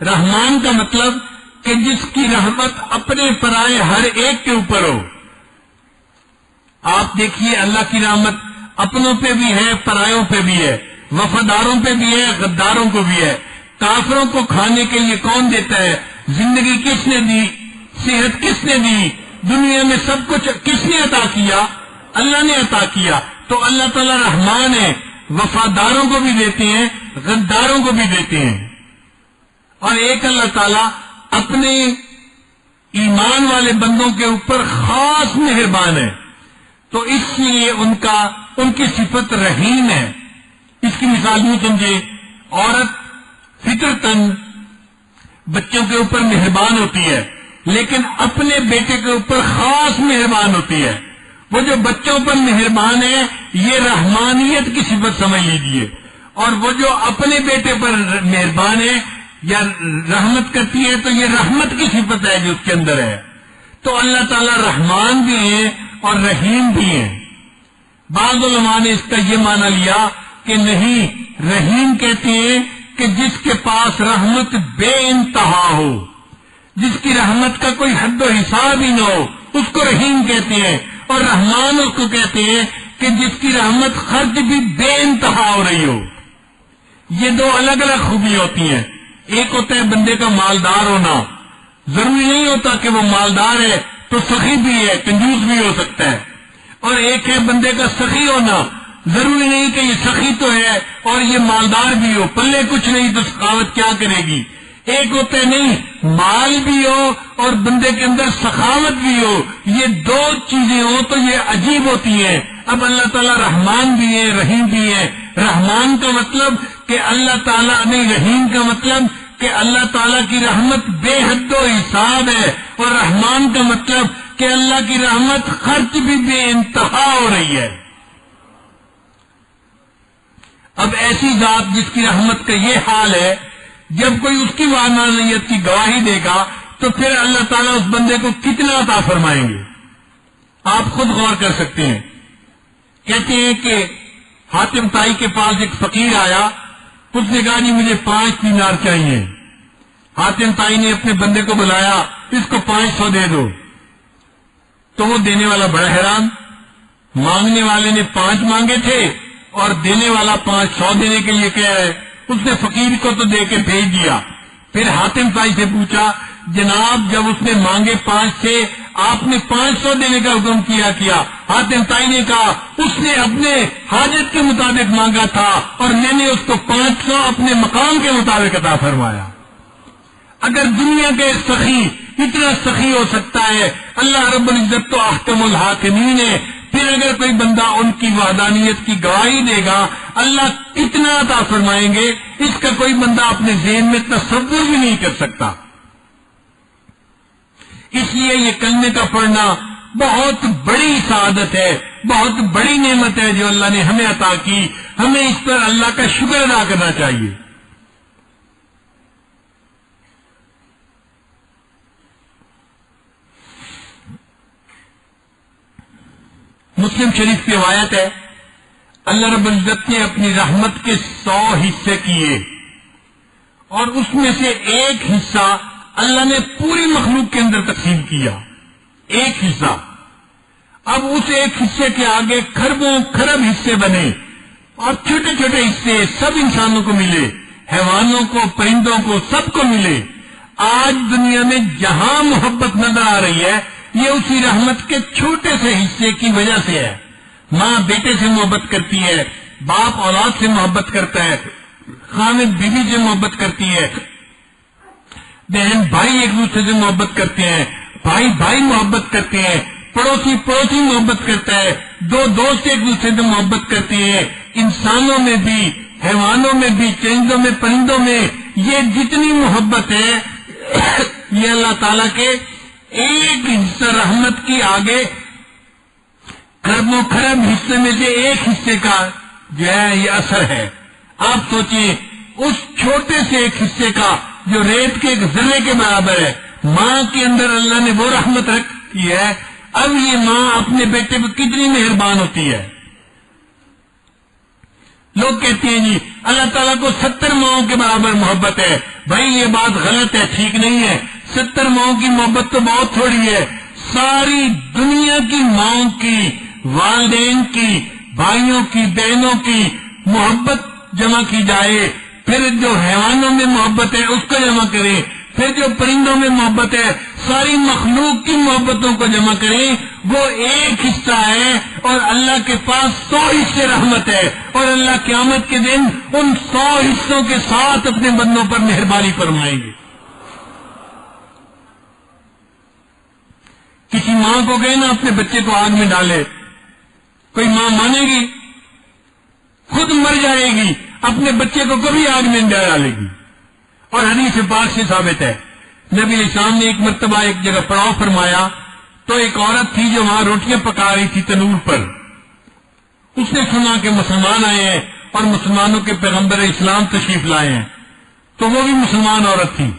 رحمان کا مطلب کہ جس کی رحمت اپنے پرائے ہر ایک کے اوپر ہو۔ آپ دیکھیے اللہ کی رحمت اپنوں پہ بھی ہے پرایوں پہ بھی ہے، وفاداروں پہ بھی ہے غداروں کو بھی ہے۔ کافروں کو کھانے کے لیے کون دیتا ہے؟ زندگی کس نے دی؟ صحت کس نے دی؟ دنیا میں سب کچھ کس نے عطا کیا؟ اللہ نے عطا کیا۔ تو اللہ تعالیٰ رحمان ہے، وفاداروں کو بھی دیتے ہیں غداروں کو بھی دیتے ہیں۔ اور ایک اللہ تعالیٰ اپنے ایمان والے بندوں کے اوپر خاص مہربان ہے، تو اس لیے ان کی صفت رحیم ہے۔ اس کی مثال یوں سمجھے، عورت فطرتاً بچوں کے اوپر مہربان ہوتی ہے لیکن اپنے بیٹے کے اوپر خاص مہربان ہوتی ہے۔ وہ جو بچوں پر مہربان ہے یہ رحمانیت کی صفت سمجھ لیجیے، اور وہ جو اپنے بیٹے پر مہربان ہے یا رحمت کرتی ہے تو یہ رحمت کی صفت ہے جو اس کے اندر ہے۔ تو اللہ تعالیٰ رحمان بھی ہیں اور رحیم بھی ہیں۔ بعض علماء نے اس کا یہ معنی لیا کہ نہیں، رحیم کہتے ہیں کہ جس کے پاس رحمت بے انتہا ہو، جس کی رحمت کا کوئی حد و حساب ہی نہ ہو، اس کو رحیم کہتے ہیں۔ اور رحمان اس کو کہتے ہیں کہ جس کی رحمت خرچ بھی بے انتہا ہو رہی ہو۔ یہ 2 الگ الگ خوبی ہوتی ہیں۔ ایک ہوتا ہے بندے کا مالدار ہونا، ضروری نہیں ہوتا کہ وہ مالدار ہے تو سخی بھی ہے، کنجوس بھی ہو سکتا ہے۔ اور ایک ہے بندے کا سخی ہونا، ضروری نہیں کہ یہ سخی تو ہے اور یہ مالدار بھی ہو، پلے کچھ نہیں تو سخاوت کیا کرے گی۔ ایک ہوتا ہے نہیں، مال بھی ہو اور بندے کے اندر سخاوت بھی ہو، یہ 2 چیزیں ہوں تو یہ عجیب ہوتی ہیں۔ اب اللہ تعالیٰ رحمان بھی ہے رحیم بھی ہے۔ رحمان کا مطلب کہ اللہ تعالیٰ نہیں، رحیم کا مطلب کہ اللہ تعالیٰ کی رحمت بے حد و حساب ہے، اور رحمان کا مطلب کہ اللہ کی رحمت خرچ بھی بے انتہا ہو رہی ہے۔ اب ایسی ذات جس کی رحمت کا یہ حال ہے، جب کوئی اس کی وحدانیت کی گواہی دے گا تو پھر اللہ تعالیٰ اس بندے کو کتنا عطا فرمائیں گے، آپ خود غور کر سکتے ہیں۔ کہتے ہیں کہ حاتم طائی کے پاس ایک فقیر آیا، اس نے کہا جی مجھے 5 دینار چاہیے۔ حاتم طائی نے اپنے بندے کو بلایا، اس کو 500 دے دو۔ تو وہ دینے والا بڑا حیران، مانگنے والے نے 5 مانگے تھے اور دینے والا 500 دینے کے لیے کہہ رہے۔ اس نے فقیر کو تو دے کے بھیج دیا۔ پھر حاتم طائی سے پوچھا، جناب جب اس نے مانگے 5 تھے، آپ نے 500 دینے کا حکم کیا۔ حاتم طائی نے کہا اس نے اپنے حاجت کے مطابق مانگا تھا اور میں نے اس کو 500 اپنے مقام کے مطابق عطا فرمایا۔ اگر دنیا کے سخی اتنا سخی ہو سکتا ہے، اللہ رب العزت تو احکم الحاکمین ہے، پھر اگر کوئی بندہ ان کی وحدانیت کی گواہی دے گا اللہ کتنا عطا فرمائیں گے، اس کا کوئی بندہ اپنے ذہن میں تصور بھی نہیں کر سکتا۔ اس لیے یہ کلمے کا پڑھنا بہت بڑی سعادت ہے، بہت بڑی نعمت ہے جو اللہ نے ہمیں عطا کی، ہمیں اس پر اللہ کا شکر ادا کرنا چاہیے۔ مسلم شریف کی روایت ہے، اللہ رب العزت نے اپنی رحمت کے 100 حصے کیے اور اس میں سے ایک حصہ اللہ نے پوری مخلوق کے اندر تقسیم کیا، ایک حصہ۔ اب اس ایک حصے کے آگے کھربوں کھرب حصے بنے اور چھوٹے چھوٹے حصے سب انسانوں کو ملے، حیوانوں کو، پرندوں کو، سب کو ملے۔ آج دنیا میں جہاں محبت نظر آ رہی ہے یہ اسی رحمت کے چھوٹے سے حصے کی وجہ سے ہے۔ ماں بیٹے سے محبت کرتی ہے، باپ اولاد سے محبت کرتا ہے، خامد بیوی سے محبت کرتی ہے، بہن بھائی ایک دوسرے سے محبت کرتے ہیں، بھائی بھائی محبت کرتے ہیں، پڑوسی پڑوسی محبت کرتا ہے، دو دوست ایک دوسرے سے محبت کرتے ہیں۔ انسانوں میں بھی، حیوانوں میں بھی، چرندوں میں، پرندوں میں یہ جتنی محبت ہے یہ اللہ تعالیٰ کے ایک حصہ رحمت کی آگے کھربوں کھرب حصے میں سے ایک حصے کا جو ہے یہ اثر ہے۔ آپ سوچئے اس چھوٹے سے ایک حصے کا جو ریت کے ایک ذرے کے برابر ہے، ماں کے اندر اللہ نے وہ رحمت رکھی ہے، اب یہ ماں اپنے بیٹے پر کتنی مہربان ہوتی ہے۔ لوگ کہتے ہیں جی اللہ تعالیٰ کو 70 ماؤں کے برابر محبت ہے، بھائی یہ بات غلط ہے، ٹھیک نہیں ہے۔ 70 ماؤں کی محبت تو بہت تھوڑی ہے، ساری دنیا کی ماؤں کی، والدین کی، بھائیوں کی، بہنوں کی محبت جمع کی جائے، پھر جو حیوانوں میں محبت ہے اس کو جمع کریں، پھر جو پرندوں میں محبت ہے، ساری مخلوق کی محبتوں کو جمع کریں، وہ ایک حصہ ہے اور اللہ کے پاس 100 حصے رحمت ہے، اور اللہ قیامت کے دن ان 100 حصوں کے ساتھ اپنے بندوں پر مہربانی فرمائیں گے۔ کسی ماں کو کہے نا اپنے بچے کو آگ میں ڈالے، کوئی ماں مانے گی؟ خود مر جائے گی، اپنے بچے کو کبھی آگ میں نہیں ڈالے گی۔ اور حدیث پاک سے ثابت ہے، نبی علیہ السلام نے ایک مرتبہ ایک جگہ پڑاؤ فرمایا تو ایک عورت تھی جو وہاں روٹیاں پکا رہی تھی تنور پر۔ اس نے سنا کہ مسلمان آئے ہیں اور مسلمانوں کے پیغمبر اسلام تشریف لائے ہیں، تو وہ بھی مسلمان عورت تھی۔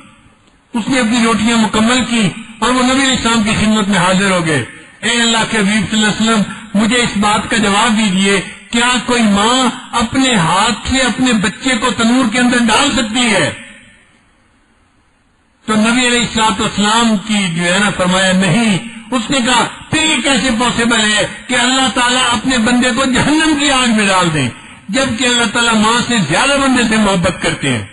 اس نے اپنی روٹیاں مکمل کی اور وہ نبی علیہ السلام کی خدمت میں حاضر ہو گئے۔ اے اللہ کے حبیب صلی اللہ علیہ وسلم، مجھے اس بات کا جواب دیجیے، کیا کوئی ماں اپنے ہاتھ سے اپنے بچے کو تنور کے اندر ڈال سکتی ہے؟ تو نبی علیہ الصلوۃ والسلام کی جو ہے نا فرمایا نہیں۔ اس نے کہا پھر یہ کیسے پاسبل ہے کہ اللہ تعالیٰ اپنے بندے کو جہنم کی آگ میں ڈال دیں، جبکہ اللہ تعالیٰ ماں سے زیادہ بندے سے محبت کرتے ہیں؟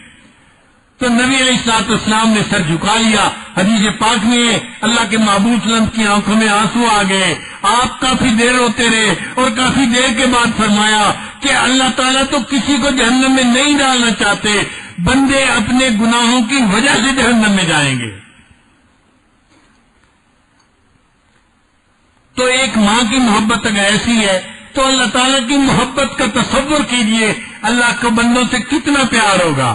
تو نبی علیہ الصلوۃ والسلام نے سر جھکا لیا۔ حدیث پاک میں اللہ کے محبوب صلی اللہ علیہ وسلم کی آنکھوں میں آنسو آ گئے، آپ کافی دیر روتے رہے اور کافی دیر کے بعد فرمایا کہ اللہ تعالیٰ تو کسی کو جہنم میں نہیں ڈالنا چاہتے، بندے اپنے گناہوں کی وجہ سے جہنم میں جائیں گے۔ تو ایک ماں کی محبت اگر ایسی ہے تو اللہ تعالیٰ کی محبت کا تصور کیجئے، اللہ کو بندوں سے کتنا پیار ہوگا۔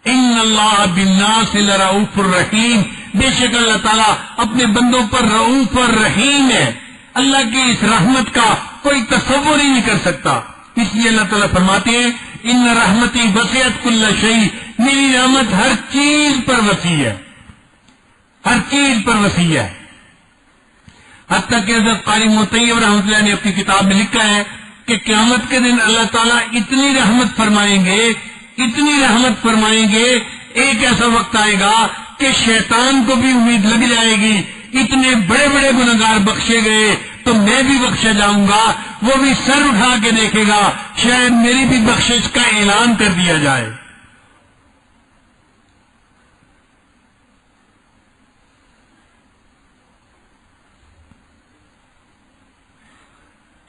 ان اللہ بالناس لرؤوف الرحیم، بے شک اللہ تعالیٰ اپنے بندوں پر رؤوف اور رحیم ہے۔ اللہ کی اس رحمت کا کوئی تصور ہی نہیں کر سکتا۔ اس لیے اللہ تعالیٰ فرماتے ہیں ان رحمتی وسعت کل شیء، میری رحمت ہر چیز پر وسیع ہے، ہر چیز پر وسیع ہے۔ حتیٰ کہ حضرت قاری مطیب رحمۃ اللہ نے اپنی کتاب میں لکھا ہے کہ قیامت کے دن اللہ تعالیٰ اتنی رحمت فرمائیں گے، اتنی رحمت فرمائیں گے، ایک ایسا وقت آئے گا کہ شیطان کو بھی امید لگ جائے گی، اتنے بڑے بڑے گنہگار بخشے گئے تو میں بھی بخشا جاؤں گا، وہ بھی سر اٹھا کے دیکھے گا، شاید میری بھی بخشش کا اعلان کر دیا جائے۔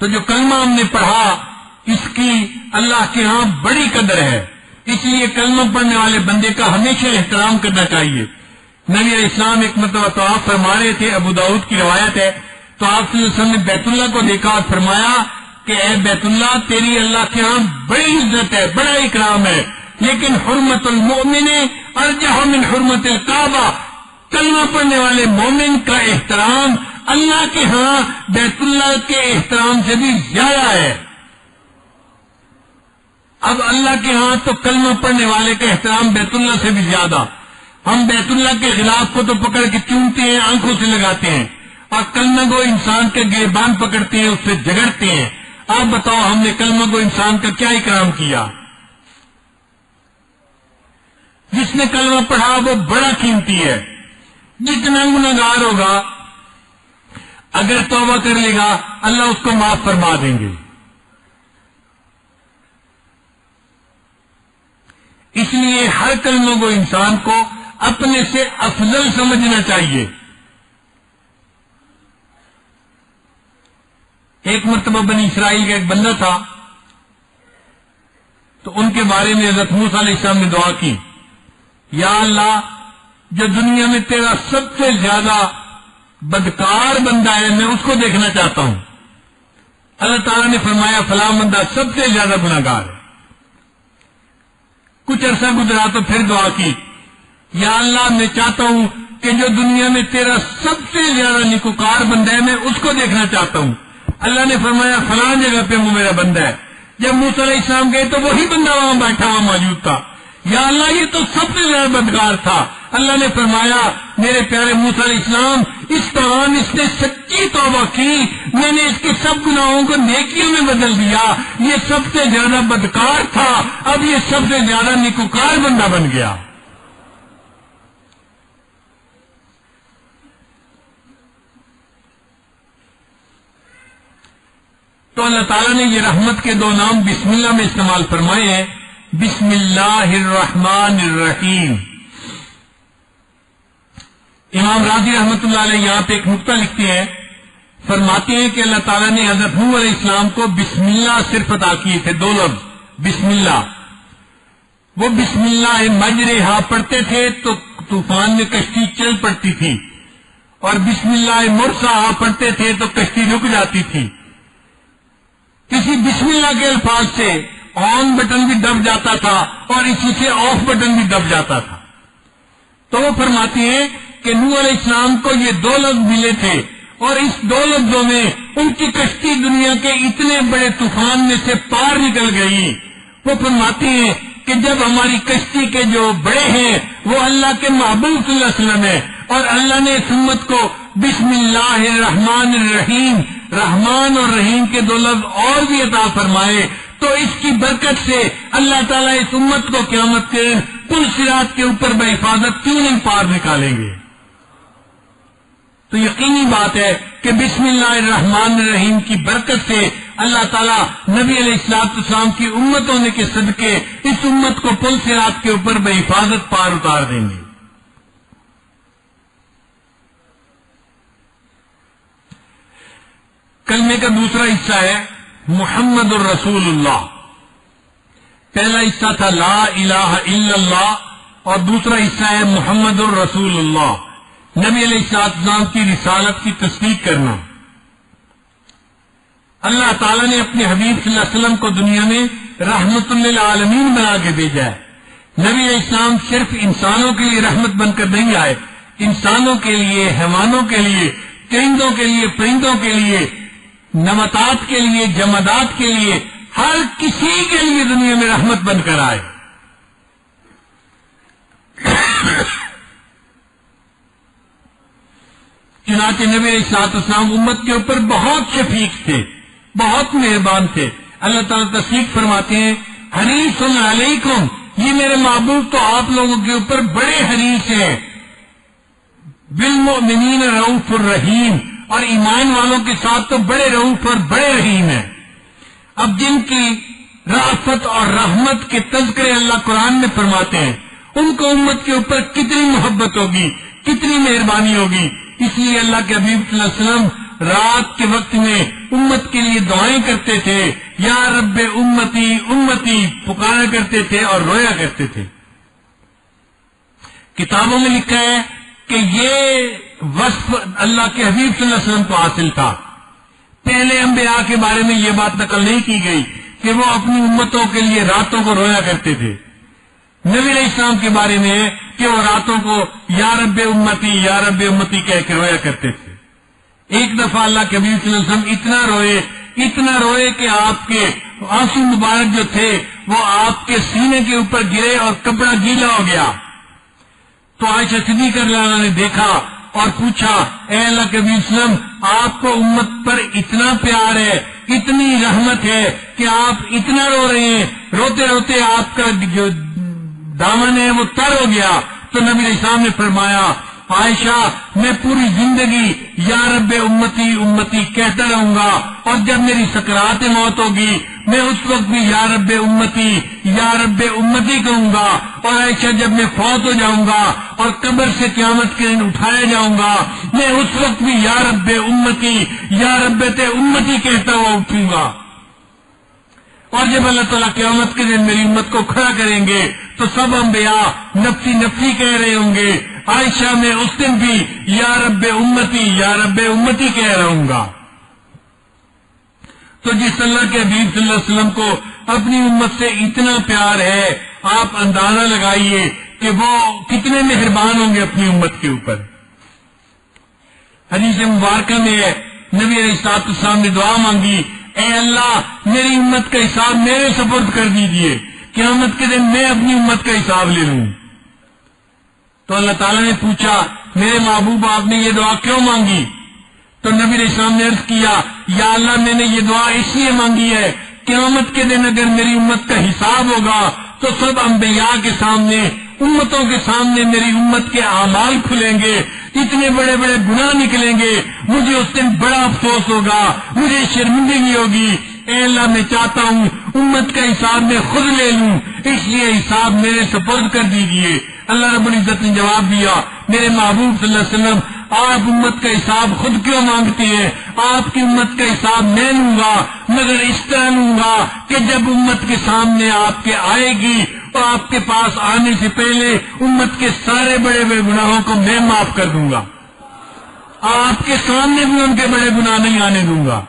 تو جو کلمہ ہم نے پڑھا اس کی اللہ کے ہاں بڑی قدر ہے، اس لیے کلمہ پڑھنے والے بندے کا ہمیشہ احترام کرنا چاہیے۔ نبی علیہ السلام ایک مرتبہ طواف فرما رہے تھے، ابو داؤد کی روایت ہے، تو آپ صلی اللہ علیہ وسلم نے بیت اللہ کو دیکھا اور فرمایا کہ اے بیت اللہ، تیری اللہ کے ہاں بڑی عزت ہے، بڑا اکرام ہے، لیکن حرمت المؤمن ارجح من حرمت الکعبہ، کلمہ پڑھنے والے مومن کا احترام اللہ کے ہاں بیت اللہ کے احترام سے بھی زیادہ ہے۔ اب اللہ کے ہاں تو کلمہ پڑھنے والے کا احترام بیت اللہ سے بھی زیادہ، ہم بیت اللہ کے خلاف کو تو پکڑ کے چومتے ہیں، آنکھوں سے لگاتے ہیں، اور کلمہ کو انسان کے گریبان پکڑتے ہیں، اس سے جگڑتے ہیں۔ آپ بتاؤ ہم نے کلمہ کو انسان کا کیا اکرام کیا؟ جس نے کلمہ پڑھا وہ بڑا قیمتی ہے، جتنا گنہگار ہوگا اگر توبہ کر لے گا اللہ اس کو معاف فرما دیں گے۔ اس لیے ہر کلمہ کو انسان کو اپنے سے افضل سمجھنا چاہیے۔ ایک مرتبہ بنی اسرائیل کا ایک بندہ تھا، تو ان کے بارے میں حضرت موسیٰ علیہ السلام نے دعا کی، یا اللہ جو دنیا میں تیرا سب سے زیادہ بدکار بندہ ہے میں اس کو دیکھنا چاہتا ہوں۔ اللہ تعالیٰ نے فرمایا فلاں بندہ سب سے زیادہ گنہگار ہے۔ کچھ عرصہ گزرا تو پھر دعا کی، یا اللہ میں چاہتا ہوں کہ جو دنیا میں تیرا سب سے زیادہ نیکوکار بندہ ہے میں اس کو دیکھنا چاہتا ہوں۔ اللہ نے فرمایا فلاں جگہ پہ وہ میرا بندہ ہے۔ جب موسیٰ علیہ السلام گئے تو وہی بندہ وہاں بیٹھا ہوا موجود تھا۔ یا اللہ یہ تو سب سے زیادہ بدکار تھا۔ اللہ نے فرمایا میرے پیارے موسیٰ علیہ السلام اس دوران اس نے سچی توبہ کی، میں نے اس کے سب گناہوں کو نیکیوں میں بدل دیا، یہ سب سے زیادہ بدکار تھا، اب یہ سب سے زیادہ نیکوکار بندہ بن گیا۔ تو اللہ تعالیٰ نے یہ رحمت کے دو نام بسم اللہ میں استعمال فرمائے ہیں، بسم اللہ الرحمن الرحیم۔ امام راضی رحمۃ اللہ علیہ یہاں پہ ایک نقطہ لکھتے ہیں، فرماتے ہیں کہ اللہ تعالیٰ نے حضرت نوح علیہ السلام کو بسم اللہ صرف عطا کیے تھے، دو لفظ بسم اللہ۔ وہ بسم اللہ مجرہا پڑھتے تھے تو طوفان میں کشتی چل پڑتی تھی، اور بسم اللہ مرساہا پڑھتے تھے تو کشتی رک جاتی تھی۔ کسی بسم اللہ کے الفاظ سے آن بٹن بھی دب جاتا تھا اور اسی سے آف بٹن بھی دب جاتا تھا۔ تو وہ فرماتے ہیں کہ نوح علیہ السلام کو یہ دو لفظ ملے تھے، اور اس دو لفظوں میں ان کی کشتی دنیا کے اتنے بڑے طوفان میں سے پار نکل گئی۔ وہ فرماتے ہیں کہ جب ہماری کشتی کے جو بڑے ہیں وہ اللہ کے محبوب صلی اللہ علیہ وسلم ہے، اور اللہ نے اس امت کو بسم اللہ الرحمن الرحیم، رحمان اور رحیم کے دو لفظ اور بھی عطا فرمائے، تو اس کی برکت سے اللہ تعالیٰ اس امت کو قیامت کے پل صراط کے اوپر بحفاظت کیوں نہیں پار نکالیں گے۔ تو یقینی بات ہے کہ بسم اللہ الرحمن الرحیم کی برکت سے اللہ تعالیٰ نبی علیہ السلام کی امت ہونے کے صدقے اس امت کو پل صراط کے اوپر بحفاظت پار اتار دیں گے۔ کلمے کا دوسرا حصہ ہے محمد الرسول اللہ۔ پہلا حصہ تھا لا الہ الا اللہ، اور دوسرا حصہ ہے محمد الرسول اللہ، نبی علیہ السلام کی رسالت کی تصدیق کرنا۔ اللہ تعالیٰ نے اپنے حبیب صلی اللہ علیہ وسلم کو دنیا میں رحمت للعالمین بنا کے بھیجا ہے۔ نبی علیہ السلام صرف انسانوں کے لیے رحمت بن کر نہیں آئے، انسانوں کے لیے، حیوانوں کے لیے، چرندوں کے لیے، پرندوں کے لیے، نباتات کے لیے، جمادات کے لیے، ہر کسی کے لیے دنیا میں رحمت بن کر آئے. چنانچہ نبی علیہ الصلوۃ والسلام امت کے اوپر بہت شفیق تھے، بہت مہربان تھے. اللہ تعالیٰ تصدیق فرماتے ہیں حریص علیکم، یہ میرے محبوب تو آپ لوگوں کے اوپر بڑے حریص ہیں. بالمؤمنین رؤوف الرحیم، اور ایمان والوں کے ساتھ تو بڑے رؤوف اور بڑے رحیم ہیں. اب جن کی رافت اور رحمت کے تذکرے اللہ قرآن میں فرماتے ہیں، ان کو امت کے اوپر کتنی محبت ہوگی، کتنی مہربانی ہوگی. اس لیے اللہ کے حبیب صلی اللہ علیہ وسلم رات کے وقت میں امت کے لیے دعائیں کرتے تھے، یا رب امتی امتی پکارا کرتے تھے اور رویا کرتے تھے. کتابوں میں لکھا ہے کہ یہ وصف اللہ کے حبیب صلی اللہ علیہ وسلم کو حاصل تھا. پہلے انبیاء کے بارے میں یہ بات نقل نہیں کی گئی کہ وہ اپنی امتوں کے لیے راتوں کو رویا کرتے تھے. نبی علیہ السلام کے بارے میں ہے کہ وہ راتوں کو یا رب امتی کہہ کے رویا کرتے تھے. ایک دفعہ اللہ کے حبیب صلی اللہ علیہ وسلم اتنا روئے کہ آپ کے آنسو مبارک جو تھے وہ آپ کے سینے کے اوپر گرے اور کپڑا گیلا ہو گیا. تو عائشہ صدیقہ رضی اللہ عنہا نے دیکھا اور پوچھا، اے اللہ کے حبیب صلی اللہ علیہ وسلم، آپ کو امت پر اتنا پیار ہے، اتنی رحمت ہے کہ آپ اتنا رو رہے ہیں، روتے روتے آپ کا جو دامن ہے وہ تر ہو گیا. تو نبی علیہ السلام نے فرمایا، عائشہ میں پوری زندگی یا رب امتی امتی کہتا رہوں گا، اور جب میری سکرات موت ہوگی میں اس وقت بھی یا رب امتی کہوں گا. اور عائشہ جب میں فوت ہو جاؤں گا اور قبر سے قیامت کے دن اٹھایا جاؤں گا میں اس وقت بھی یا رب امتی کہتا ہوا اٹھوں گا. اور جب اللہ تعالیٰ قیامت کے دن میری امت کو کھڑا کریں گے تو سب انبیاء نفسی نفسی کہہ رہے ہوں گے، عائشہ میں اس دن بھی یا رب امتی کہہ رہوں گا. تو جس اللہ کے حبیب صلی اللہ علیہ وسلم کو اپنی امت سے اتنا پیار ہے، آپ اندازہ لگائیے کہ وہ کتنے مہربان ہوں گے اپنی امت کے اوپر. حدیث مبارکہ میں نبی علیہ الصلوۃ والسلام نے دعا مانگی، اے اللہ میری امت کا حساب میرے سپرد کر دیجیے، قیامت کے دن میں اپنی امت کا حساب لے لوں. تو اللہ تعالیٰ نے پوچھا، میرے محبوب آپ نے یہ دعا کیوں مانگی؟ تو نبی علیہ السلام نے عرض کیا، یا اللہ میں نے یہ دعا اس لیے مانگی ہے، قیامت کے دن اگر میری امت کا حساب ہوگا تو سب انبیاء کے سامنے، امتوں کے سامنے میری امت کے اعمال کھلیں گے، اتنے بڑے بڑے گناہ نکلیں گے، مجھے اس دن بڑا افسوس ہوگا، مجھے شرمندگی ہوگی. اے اللہ میں چاہتا ہوں امت کا حساب میں خود لے لوں، اس لیے حساب میرے سپرد کر دیجیے. اللہ رب العزت نے جواب دیا، میرے محبوب صلی اللہ علیہ وسلم آپ امت کا حساب خود کیوں مانگتے ہیں؟ آپ کی امت کا حساب میں لوں گا، مگر اس طرح لوں گا کہ جب امت کے سامنے آپ کے آئے گی تو آپ کے پاس آنے سے پہلے امت کے سارے بڑے بڑے گناہوں کو میں معاف کر دوں گا، آپ کے سامنے بھی ان کے بڑے گناہ نہیں آنے دوں گا.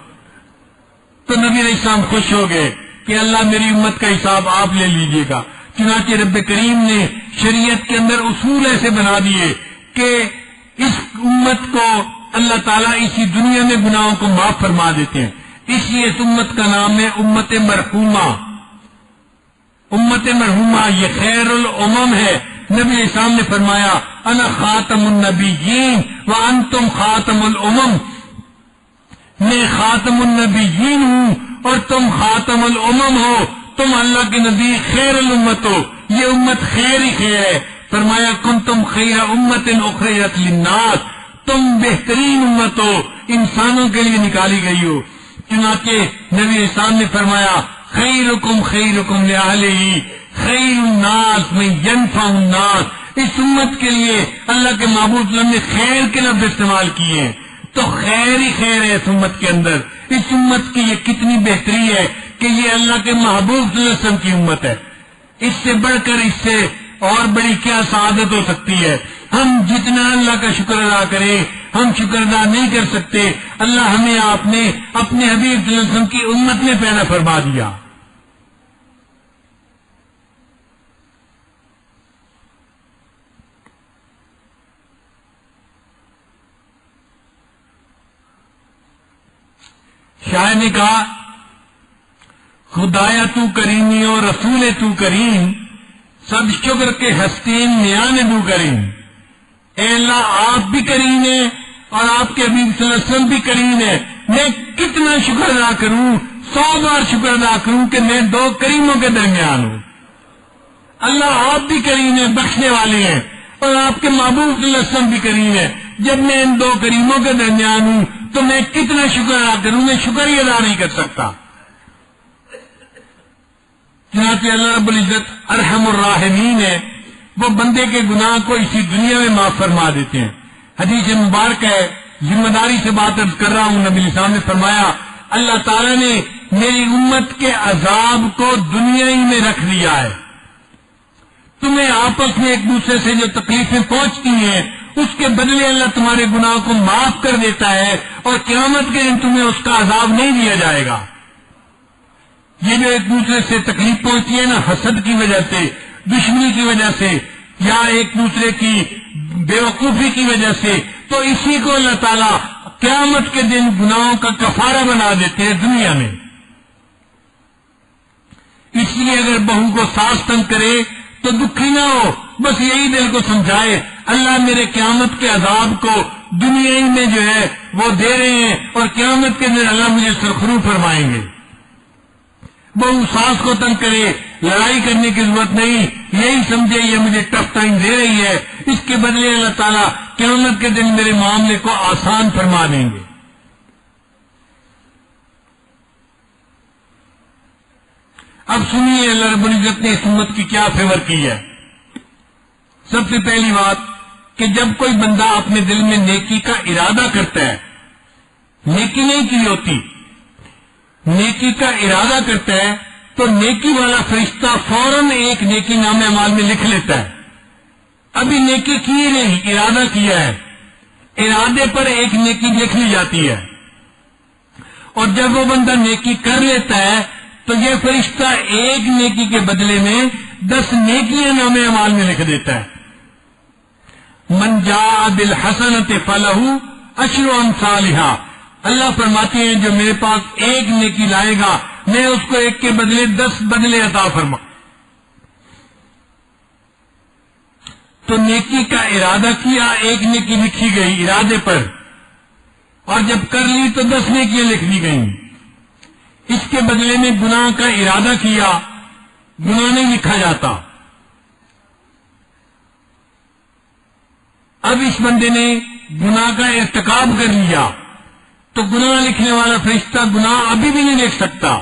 تو نبی علیہ السلام خوش ہو گئے کہ اللہ میری امت کا حساب آپ لے لیجئے گا. چنانچہ رب کریم نے شریعت کے اندر اصول ایسے بنا دیے کہ اس امت کو اللہ تعالیٰ اسی دنیا میں گناہوں کو معاف فرما دیتے ہیں. اس لیے اس امت کا نام ہے امت مرحومہ. امت مرحومہ یہ خیر الامم ہے. نبی علیہ السلام نے فرمایا، انا خاتم النبیین وانتم خاتم الامم، میں خاتم النبیین ہوں اور تم خاتم الامم ہو. تم اللہ کے نبی خیر الامت ہو، یہ امت خیر ہی خیر ہے. فرمایا کنتم خیر امت اخرجت للناس، تم بہترین امت ہو، انسانوں کے لیے نکالی گئی ہو. چنانچہ نبی اسلام نے فرمایا خیرکم خیرکم لأہلہ خیر الناس من ینفع الناس. اس امت کے لیے اللہ کے محبوب صلی اللہ علیہ وسلم نے خیر کے لفظ استعمال کیے ہیں، تو خیر ہی خیر ہے اس امت کے اندر. اس امت کی یہ کتنی بہتری ہے کہ یہ اللہ کے محبوب صلی اللہ علیہ وسلم کی امت ہے. اس سے بڑھ کر اس سے اور بڑی کیا سعادت ہو سکتی ہے؟ ہم جتنا اللہ کا شکر ادا کریں ہم شکر ادا نہیں کر سکتے. اللہ ہمیں آپ نے اپنے حبیب صلی اللہ علیہ وسلم کی امت میں پیدا فرما دیا. شاعر نے کہا خدایا تو کریمی اور رسول تو کریم، سب شکر کے ہستین نیان دو کریم۔ اے اللہ آپ بھی کریم ہیں اور آپ کے حبیب صلی اللہ علیہ وسلم بھی کریم ہے، میں کتنا شکر ادا کروں، 100 بار شکر ادا کروں کہ میں دو کریموں کے درمیان ہوں۔ اللہ آپ بھی کریم ہیں، بخشنے والے ہیں، اور آپ کے محبوب صلی اللہ علیہ وسلم بھی کریم ہے۔ جب میں ان دو کریموں کے درمیان ہوں تو میں کتنا شکر ادا کروں، میں شکر ہی ادا نہیں کر سکتا۔ چنانچہ اللہ رب العزت ارحم الراحمین ہے، وہ بندے کے گناہ کو اسی دنیا میں معاف فرما دیتے ہیں۔ حدیث مبارک ہے، ذمہ داری سے بات عرض کر رہا ہوں، نبی علیہ السلام نے فرمایا اللہ تعالیٰ نے میری امت کے عذاب کو دنیا ہی میں رکھ دیا ہے۔ تمہیں آپس میں ایک دوسرے سے جو تکلیفیں پہنچتی ہیں اس کے بدلے اللہ تمہارے گناہ کو معاف کر دیتا ہے، اور قیامت کے دن تمہیں اس کا عذاب نہیں دیا جائے گا۔ یہ جو ایک دوسرے سے تکلیف پہنچتی ہے نا، حسد کی وجہ سے، دشمنی کی وجہ سے، یا ایک دوسرے کی بیوقوفی کی وجہ سے، تو اسی کو اللہ تعالیٰ قیامت کے دن گناہوں کا کفارہ بنا دیتے ہیں دنیا میں۔ اس لیے اگر بہو کو ساس تنگ کرے تو دکھی نہ ہو، بس یہی دل کو سمجھائے اللہ میرے قیامت کے عذاب کو دنیا ہی میں جو ہے وہ دے رہے ہیں، اور قیامت کے دن اللہ مجھے سرخرو فرمائیں گے۔ بہو ساس کو تنگ کرے، لڑائی کرنے کی ضرورت نہیں، یہی سمجھے یہ مجھے ٹف ٹائم دے رہی ہے، اس کے بدلے اللہ تعالیٰ قیامت کے دن میرے معاملے کو آسان فرما دیں گے۔ اب سنیے اللہ رب العزت نے اس امت کی کیا فیور کی ہے۔ سب سے پہلی بات کہ جب کوئی بندہ اپنے دل میں نیکی کا ارادہ کرتا ہے، نیکی نہیں کی ہوتی، نیکی کا ارادہ کرتا ہے تو نیکی والا فرشتہ فوراً ایک نیکی نامہ اعمال میں لکھ لیتا ہے۔ ابھی نیکی کی نہیں، ارادہ کیا ہے، ارادے پر ایک نیکی لکھ لی جاتی ہے، اور جب وہ بندہ نیکی کر لیتا ہے تو یہ فرشتہ ایک نیکی کے بدلے میں 10 نیکیاں نامہ اعمال میں لکھ دیتا ہے۔ من جاء بالحسنۃ فلہ عشر امثالھا، اللہ فرماتے ہیں جو میرے پاس ایک نیکی لائے گا میں اس کو ایک کے بدلے 10 بدلے عطا فرما۔ تو نیکی کا ارادہ کیا، ایک نیکی لکھی گئی ارادے پر، اور جب کر لی تو 10 نیکیاں لکھ دی گئیں۔ اس کے بدلے میں گناہ کا ارادہ کیا، گناہ نہیں لکھا جاتا۔ اب اس بندے نے گناہ کا ارتکاب کر لیا تو گناہ لکھنے والا فرشتہ گناہ ابھی بھی نہیں لکھ سکتا۔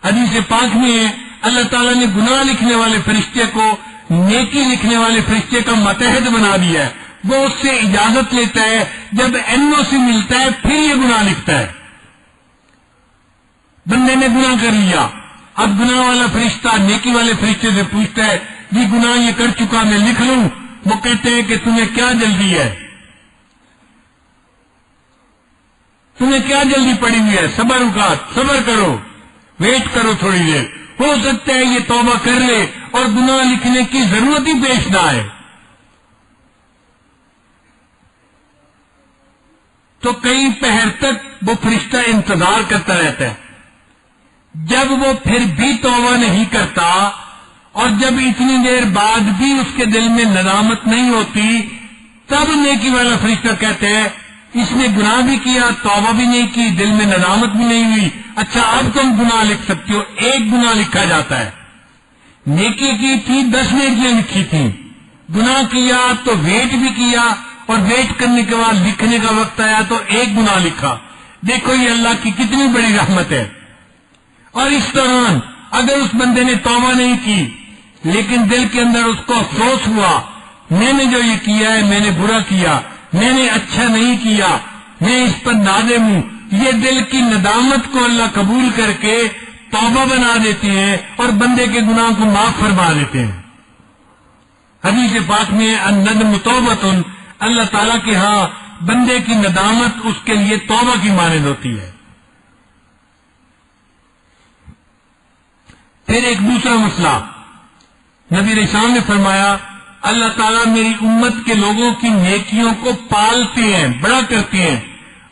حدیث پاک میں ہے اللہ تعالیٰ نے گناہ لکھنے والے فرشتے کو نیکی لکھنے والے فرشتے کا ماتحت بنا دیا ہے، وہ اس سے اجازت لیتا ہے، جب NOC ملتا ہے پھر یہ گناہ لکھتا ہے۔ بندے نے گناہ کر لیا، اب گناہ والا فرشتہ نیکی والے فرشتے سے پوچھتا ہے جی گناہ یہ کر چکا میں لکھ لوں؟ وہ کہتے ہیں کہ تمہیں کیا جلدی ہے، تمہیں کیا جلدی پڑی ہوئی ہے، صبر کرو، ویٹ کرو تھوڑی دیر، ہو سکتا ہے یہ توبہ کر لے اور گناہ لکھنے کی ضرورت ہی پیش نہ آئے۔ تو کئی پہر تک وہ فرشتہ انتظار کرتا رہتا ہے، جب وہ پھر بھی توبہ نہیں کرتا اور جب اتنی دیر بعد بھی اس کے دل میں ندامت نہیں ہوتی، تب نیکی والا فرشتہ کہتا ہے اس نے گناہ بھی کیا، توبہ بھی نہیں کی، دل میں ندامت بھی نہیں ہوئی، اچھا اب تم گناہ لکھ سکتے ہو۔ ایک گناہ لکھا جاتا ہے، نیکی کی تھی 10 نیکیاں لکھی تھی، گناہ کیا تو ویٹ بھی کیا، اور ویٹ کرنے کے بعد لکھنے کا وقت آیا تو ایک گناہ لکھا۔ دیکھو یہ اللہ کی کتنی بڑی رحمت ہے۔ اور اس دوران اگر اس بندے نے توبہ نہیں کی لیکن دل کے اندر اس کو افسوس ہوا میں نے جو یہ کیا ہے میں نے برا کیا، میں نے اچھا نہیں کیا، میں اس پر نادم ہوں، یہ دل کی ندامت کو اللہ قبول کر کے توبہ بنا دیتے ہیں اور بندے کے گناہ کو معاف فرما دیتے ہیں۔ حدیث پاک میں الندم توبۃ، اللہ تعالیٰ کے ہاں بندے کی ندامت اس کے لیے توبہ کی مانند ہوتی ہے۔ پھر ایک دوسرا مسئلہ، نبی علیہ السلام نے فرمایا اللہ تعالیٰ میری امت کے لوگوں کی نیکیوں کو پالتے ہیں، بڑا کرتے ہیں،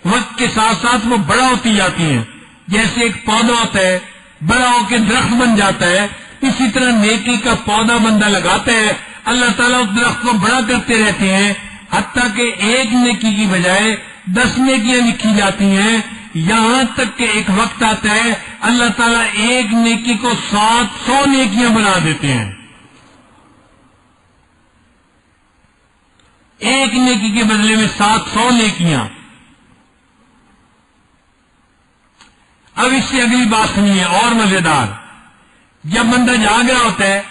وقت کے ساتھ ساتھ وہ بڑا ہوتی جاتی ہیں۔ جیسے ایک پودا ہوتا ہے، بڑا ہو کے درخت بن جاتا ہے، اسی طرح نیکی کا پودا بندہ لگاتا ہے، اللہ تعالیٰ اس درخت کو بڑا کرتے رہتے ہیں، حتیٰ کہ ایک نیکی کی بجائے 10 نیکیاں لکھی جاتی ہیں، یہاں تک کہ ایک وقت آتا ہے اللہ تعالیٰ ایک نیکی کو 700 نیکیاں بنا دیتے ہیں، ایک نیکی کے بدلے میں 700 نیکیاں۔ اب اس سے اگلی بات سنیے اور مزیدار، جب بندہ جاگ رہا ہوتا ہے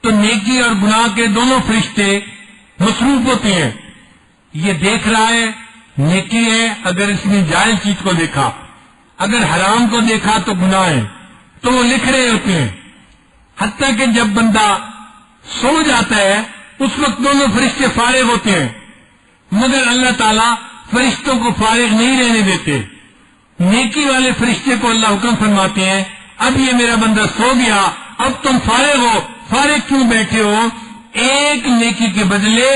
تو نیکی اور گناہ کے دونوں فرشتے مصروف ہوتے ہیں، یہ دیکھ رہا ہے نیکی ہے اگر اس نے جائز چیز کو دیکھا، اگر حرام کو دیکھا تو گناہ ہے، تو وہ لکھ رہے ہوتے ہیں، حتیٰ کہ جب بندہ سو جاتا ہے اس وقت دونوں فرشتے فارغ ہوتے ہیں، مگر اللہ تعالیٰ فرشتوں کو فارغ نہیں رہنے دیتے۔ نیکی والے فرشتے کو اللہ حکم فرماتے ہیں اب یہ میرا بندہ سو گیا، اب تم فارغ ہو، فارغ کیوں بیٹھے ہو؟ ایک نیکی کے بدلے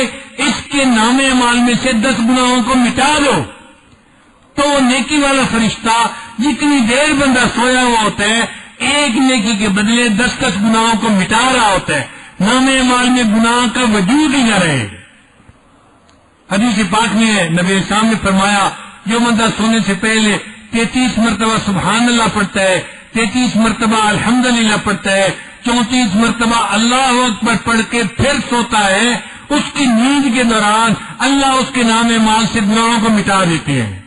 اس کے نام اعمال میں سے 10 گناہوں کو مٹا دو۔ تو وہ نیکی والا فرشتہ جتنی دیر بندہ سویا ہوا ہوتا ہے ایک نیکی کے بدلے 10 گناہوں کو مٹا رہا ہوتا ہے، نام اعمال میں گناہ کا وجود ہی نہ رہے۔ حدیث پاک میں نبی اسلام نے فرمایا جو بندہ سونے سے پہلے 33 مرتبہ سبحان اللہ پڑھتا ہے، 33 مرتبہ الحمدللہ پڑھتا ہے، 34 مرتبہ اللہ اکبر پڑھ کے پھر سوتا ہے، اس کی نیند کے دوران اللہ اس کے نام اعمال سے گناہوں کو مٹا دیتے ہیں۔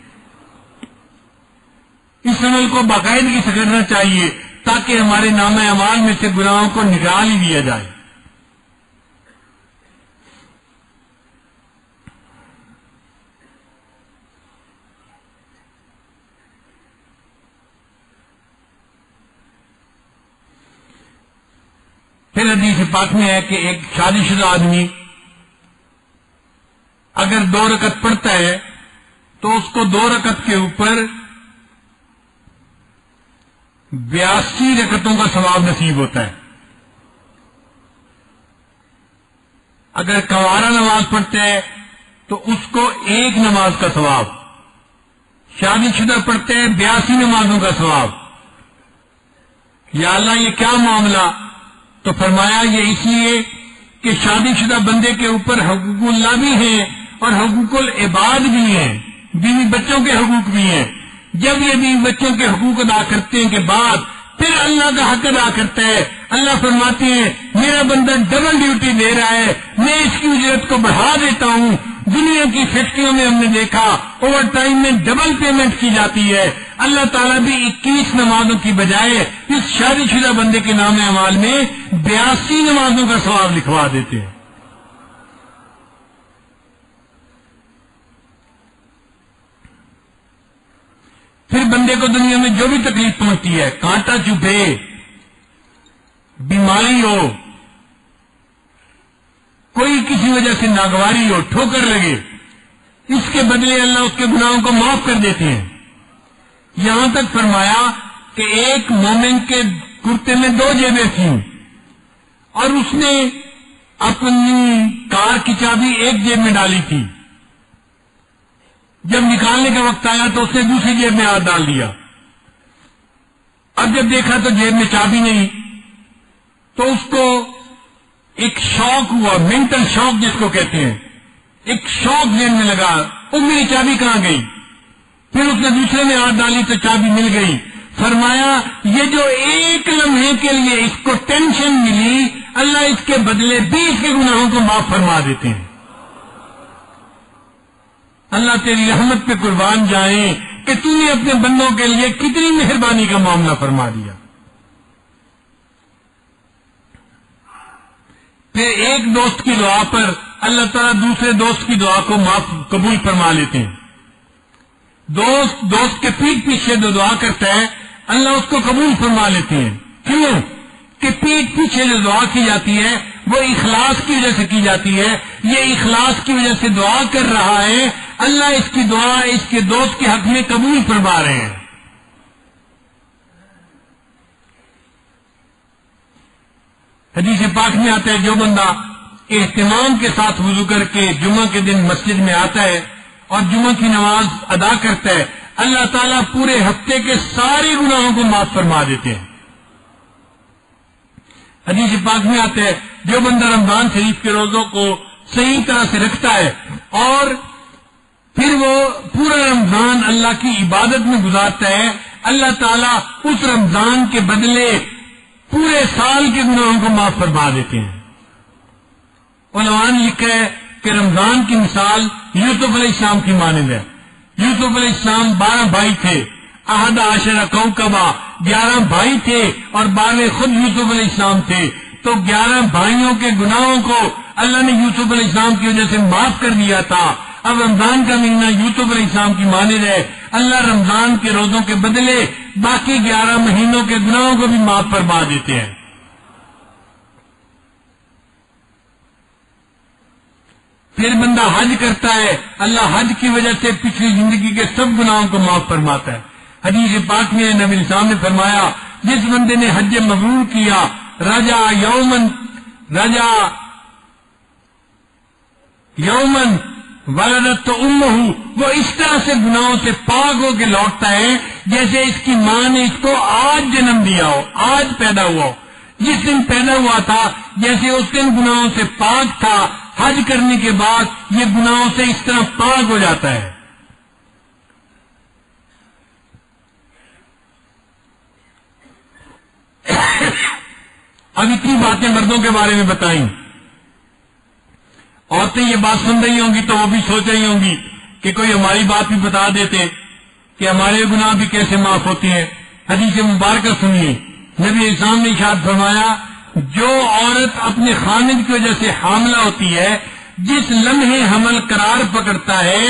اس عمل کو باقاعدگی سے کرنا چاہیے تاکہ ہمارے نام اعمال میں سے گناہوں کو نکال ہی دیا جائے۔ پھر حدیث پاک میں ہے کہ ایک شادی شدہ آدمی اگر 2 رکعت پڑھتا ہے تو اس کو 2 رکعت کے اوپر 82 رکعتوں کا ثواب نصیب ہوتا ہے۔ اگر کنوارا نماز پڑھتا ہے تو اس کو 1 نماز کا ثواب، شادی شدہ پڑھتے ہیں 82 نمازوں کا ثواب۔ یا اللہ یہ کیا معاملہ؟ تو فرمایا یہ اس لیے کہ شادی شدہ بندے کے اوپر حقوق اللہ بھی ہیں اور حقوق العباد بھی ہیں، بیوی بچوں کے حقوق بھی ہیں۔ جب یہ بیوی بچوں کے حقوق ادا کرتے ہیں کے بعد پھر اللہ کا حق ادا کرتا ہے، اللہ فرماتے ہیں میرا بندہ ڈبل ڈیوٹی دے رہا ہے، میں اس کی اجرت کو بڑھا دیتا ہوں۔ دنیا کی فیکٹریوں میں ہم نے دیکھا اوور ٹائم میں ڈبل پیمنٹ کی جاتی ہے، اللہ تعالیٰ بھی 21 نمازوں کی بجائے اس شادی شدہ بندے کے نام اعمال میں 82 نمازوں کا ثواب لکھوا دیتے ہیں۔ پھر بندے کو دنیا میں جو بھی تکلیف پہنچتی ہے، کانٹا چبھے، بیماری ہو، کوئی کسی وجہ سے ناگواری ہو، ٹھوکر لگے، اس کے بدلے اللہ اس کے گناہوں کو معاف کر دیتے ہیں۔ یہاں تک فرمایا کہ ایک مومن کے کرتے میں 2 جیبیں تھیں اور اس نے اپنی کار کی چابی ایک جیب میں ڈالی تھی، جب نکالنے کا وقت آیا تو اس نے دوسری جیب میں ہاتھ ڈال دیا، اب جب دیکھا تو جیب میں چابی نہیں، تو اس کو ایک شوق ہوا، مینٹل شوق جس کو کہتے ہیں، ایک شوق ذہن میں لگا، وہ میری چابی کہاں گئی؟ پھر اس نے دوسرے میں ہاتھ ڈالی تو چابی مل گئی۔ فرمایا یہ جو ایک لمحے کے لیے اس کو ٹینشن ملی، اللہ اس کے بدلے 20 کے گناہوں کو معاف فرما دیتے ہیں۔ اللہ تیری رحمت پہ قربان جائیں کہ تو نے اپنے بندوں کے لیے کتنی مہربانی کا معاملہ فرما دیا۔ پھر ایک دوست کی دعا پر اللہ تعالیٰ دوسرے دوست کی دعا کو معاف قبول فرما لیتے ہیں۔ دوست کے پیٹ پیچھے جو دعا کرتا ہے اللہ اس کو قبول فرما لیتے ہیں۔ کیوں کہ پیٹ پیچھے جو دعا کی جاتی ہے وہ اخلاص کی وجہ سے کی جاتی ہے، یہ اخلاص کی وجہ سے دعا کر رہا ہے، اللہ اس کی دعا اس کے دوست کے حق میں قبول فرما رہے ہیں۔ حدیث پاک میں آتا ہے جو بندہ اہتمام کے ساتھ وضو کر کے جمعہ کے دن مسجد میں آتا ہے اور جمعہ کی نماز ادا کرتا ہے، اللہ تعالیٰ پورے ہفتے کے سارے گناہوں کو معاف فرما دیتے ہیں. حدیث پاک میں آتا ہے جو بندہ رمضان شریف کے روزوں کو صحیح طرح سے رکھتا ہے اور پھر وہ پورا رمضان اللہ کی عبادت میں گزارتا ہے، اللہ تعالیٰ اس رمضان کے بدلے پورے سال کے گناہوں کو معاف فرما دیتے ہیں. علماء نے لکھا ہے کہ رمضان کی مثال یوسف علیہ السلام کی مانند ہے. یوسف علیہ السلام 12 بھائی تھے، احد عشر کوکبا 11 بھائی تھے اور 12 خود یوسف علیہ السلام تھے. تو 11 بھائیوں کے گناہوں کو اللہ نے یوسف علیہ السلام کی وجہ سے معاف کر دیا تھا. اب رمضان کا مہینہ یوسف علیہ السلام کی مانند ہے، اللہ رمضان کے روزوں کے بدلے باقی 11 مہینوں کے گناہوں کو بھی معاف فرما دیتے ہیں. پھر بندہ حج کرتا ہے، اللہ حج کی وجہ سے پچھلی زندگی کے سب گناہوں کو معاف فرماتا ہے. حدیث پاک میں نبی السلام نے فرمایا جس بندے نے حج مبرور کیا رجا یومن ولدت امہ، وہ اس طرح سے گناہوں سے پاک ہو کے لوٹتا ہے جیسے اس کی ماں نے اس کو آج جنم دیا ہو، آج پیدا ہوا ہو. جس دن پیدا ہوا تھا جیسے اس دن گناہوں سے پاک تھا، حج کرنے کے بعد یہ گناہوں سے اس طرح پاک ہو جاتا ہے. اب اتنی باتیں مردوں کے بارے میں بتائیں، عورتیں یہ بات سن رہی ہوں گی تو وہ بھی سوچ رہی ہوں گی کہ کوئی ہماری بات بھی بتا دیتے کہ ہمارے گناہ بھی کیسے معاف ہوتے ہیں. حدیث مبارکہ سنیے، نبی اسلام نے ارشاد فرمایا جو عورت اپنے خامد کی وجہ سے حاملہ ہوتی ہے، جس لمحے حمل قرار پکڑتا ہے،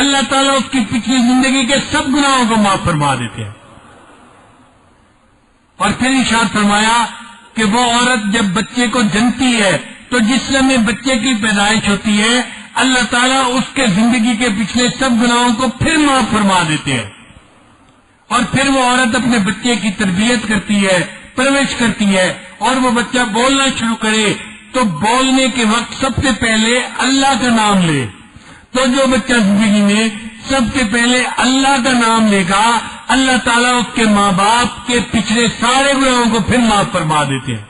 اللہ تعالیٰ اس کی پچھلی زندگی کے سب گناہوں کو معاف فرما دیتے ہیں. اور پھر ارشاد فرمایا کہ وہ عورت جب بچے کو جنتی ہے تو جس لمحے بچے کی پیدائش ہوتی ہے، اللہ تعالیٰ اس کے زندگی کے پچھلے سب گناہوں کو پھر معاف فرما دیتے ہیں. اور پھر وہ عورت اپنے بچے کی تربیت کرتی ہے، پرورش کرتی ہے، اور وہ بچہ بولنا شروع کرے تو بولنے کے وقت سب سے پہلے اللہ کا نام لے. تو جو بچہ زندگی میں سب سے پہلے اللہ کا نام لے گا، اللہ تعالیٰ اس کے ماں باپ کے پچھلے سارے گناہوں کو پھر معاف فرما دیتے ہیں.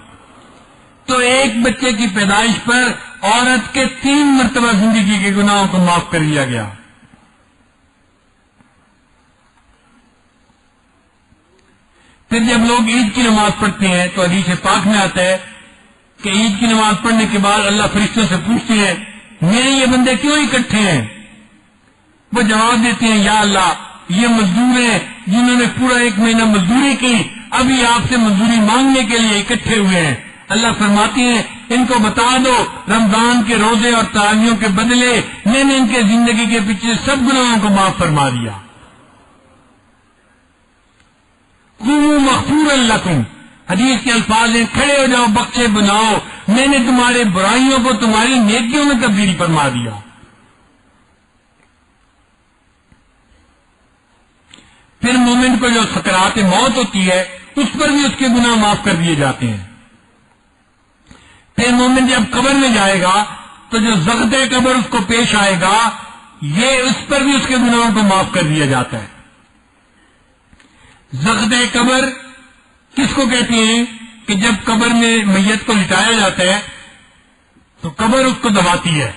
تو ایک بچے کی پیدائش پر عورت کے 3 مرتبہ زندگی کے گناہوں کو معاف کر دیا گیا. پھر جب لوگ عید کی نماز پڑھتے ہیں تو حدیث پاک میں آتا ہے کہ عید کی نماز پڑھنے کے بعد اللہ فرشتوں سے پوچھتے ہیں میرے یہ بندے کیوں اکٹھے ہیں؟ وہ جواب دیتے ہیں یا اللہ یہ مزدور ہیں جنہوں نے پورا 1 مہینہ مزدوری کی، ابھی آپ سے مزدوری مانگنے کے لیے اکٹھے ہوئے ہیں. اللہ فرماتے ہیں ان کو بتا دو رمضان کے روزے اور تراویحوں کے بدلے میں نے ان کے زندگی کے پیچھے سب گناہوں کو معاف فرما دیا. قوموا مغفورا لکم، حدیث کے الفاظ ہیں کھڑے ہو جاؤ بخشے بناؤ، میں نے تمہارے برائیوں کو تمہاری نیکیوں میں تبدیل فرما دیا. پھر مومن کو جو سکرات موت ہوتی ہے اس پر بھی اس کے گناہ معاف کر دیے جاتے ہیں. پھر مومن جب قبر میں جائے گا تو جو ضغط قبر اس کو پیش آئے گا یہ اس پر بھی اس کے گناہوں کو معاف کر دیا جاتا ہے. ضغط قبر کس کو کہتے ہیں کہ جب قبر میں میت کو لٹایا جاتا ہے تو قبر اس کو دباتی ہے.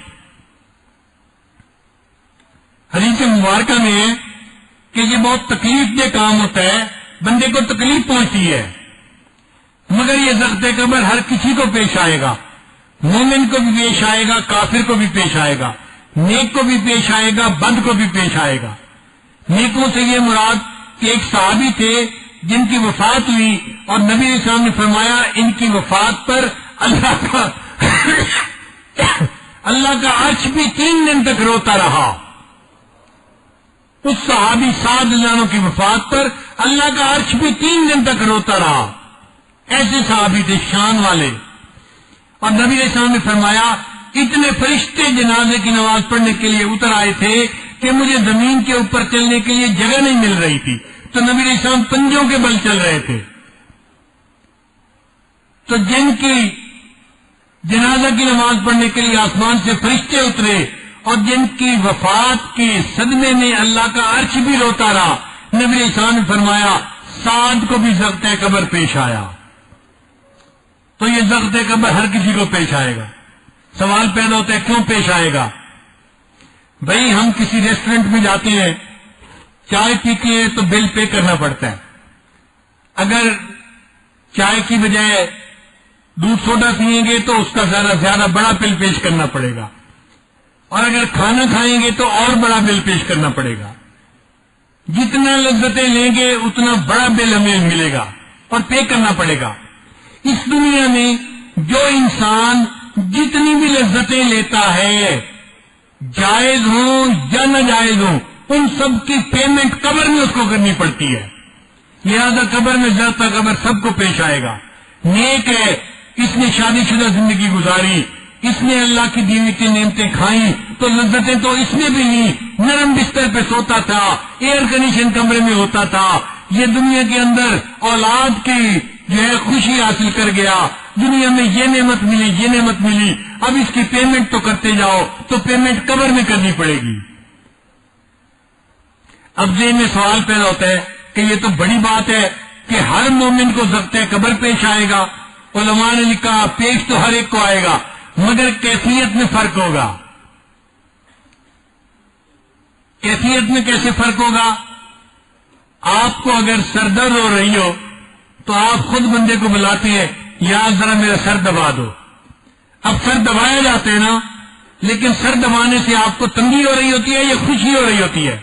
حدیث مبارکہ میں ہے کہ یہ بہت تکلیف دہ کام ہوتا ہے، بندے کو تکلیف پہنچتی ہے، مگر یہ ضغط قبر ہر کسی کو پیش آئے گا. مومن کو بھی پیش آئے گا، کافر کو بھی پیش آئے گا، نیک کو بھی پیش آئے گا، بد کو بھی پیش آئے گا. نیکوں سے یہ مراد کہ ایک صحابی تھے جن کی وفات ہوئی اور نبی علیہ السلام نے فرمایا ان کی وفات پر اللہ کا عرش بھی 3 دن تک روتا رہا. اس صحابی سعد جانوں کی وفات پر اللہ کا عرش بھی 3 دن تک روتا رہا. ایسے صحابی تھے شان والے. اور نبی علیہ السلام نے فرمایا اتنے فرشتے جنازے کی نماز پڑھنے کے لیے اتر آئے تھے کہ مجھے زمین کے اوپر چلنے کے لیے جگہ نہیں مل رہی تھی، تو نبی علیہ السلام پنجوں کے بل چل رہے تھے. تو جن کی جنازہ کی نماز پڑھنے کے لیے آسمان سے فرشتے اترے اور جن کی وفات کے صدمے میں اللہ کا عرش بھی روتا رہا، نبی اسلام نے فرمایا سعد کو بھی ضغط قبر پیش آیا۔ تو یہ ضغط قبر ہر کسی کو پیش آئے گا۔ سوال پیدا ہوتا ہے کیوں پیش آئے گا؟ بھائی ہم کسی ریسٹورینٹ میں جاتے ہیں، چائے پیتے ہیں تو بل پے کرنا پڑتا ہے۔ اگر چائے کی بجائے دودھ سوڈا پیئیں گے تو اس کا زیادہ بڑا بل پیش کرنا پڑے گا، اور اگر کھانا کھائیں گے تو اور بڑا بل پیش کرنا پڑے گا۔ جتنا لذتیں لیں گے اتنا بڑا بل ہمیں ملے گا اور پے کرنا پڑے گا۔ اس دنیا میں جو انسان جتنی بھی لذتیں لیتا ہے، جائز ہوں یا ناجائز ہوں، ان سب کی پیمنٹ قبر میں اس کو کرنی پڑتی ہے۔ لہذا قبر میں ضغط قبر سب کو پیش آئے گا۔ نیک ہے، اس نے شادی شدہ زندگی گزاری، اس نے اللہ کی دی ہوئی نعمتیں کھائیں تو لذتیں تو اس نے بھی لی، نرم بستر پہ سوتا تھا، ایئر کنڈیشن کمرے میں ہوتا تھا، یہ دنیا کے اندر اولاد کی جو ہے خوشی حاصل کر گیا، دنیا میں یہ نعمت ملی یہ نعمت ملی، اب اس کی پیمنٹ تو کرتے جاؤ تو پیمنٹ قبر میں کرنی پڑے گی۔ اب ذہن میں سوال پیدا ہوتا ہے کہ یہ تو بڑی بات ہے کہ ہر مومن کو ضغط قبر پیش آئے گا۔ علماء نے لکھا پیش تو ہر ایک کو آئے گا، مگر کیفیت میں فرق ہوگا۔ کیفیت میں کیسے فرق ہوگا؟ آپ کو اگر سر درد ہو رہی ہو تو آپ خود بندے کو بلاتے ہیں یا ذرا میرا سر دبا دو۔ اب سر دبایا جاتا ہے نا، لیکن سر دبانے سے آپ کو تنگی ہو رہی ہوتی ہے یا خوشی ہو رہی ہوتی ہے؟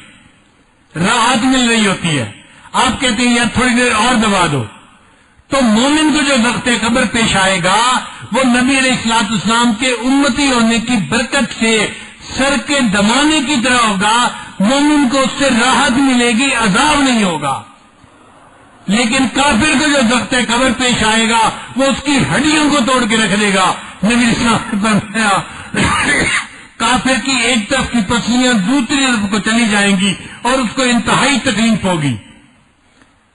راحت مل رہی ہوتی ہے۔ آپ کہتے ہیں یار تھوڑی دیر اور دبا دو۔ تو مومن کو جو ضغط قبر پیش آئے گا وہ نبی علیہ الصلوۃ والسلام کے امتی ہونے کی برکت سے سر کے دمانے کی طرح ہوگا۔ مومن کو اس سے راحت ملے گی، عذاب نہیں ہوگا۔ لیکن کافر کو جو ضغط قبر پیش آئے گا وہ اس کی ہڈیوں کو توڑ کے رکھ دے گا۔ نبی علیہ السلام نے فرمایا کافر کی ایک طرف کی پسلیاں دوسری طرف کو چلی جائیں گی اور اس کو انتہائی تکلیف ہوگی۔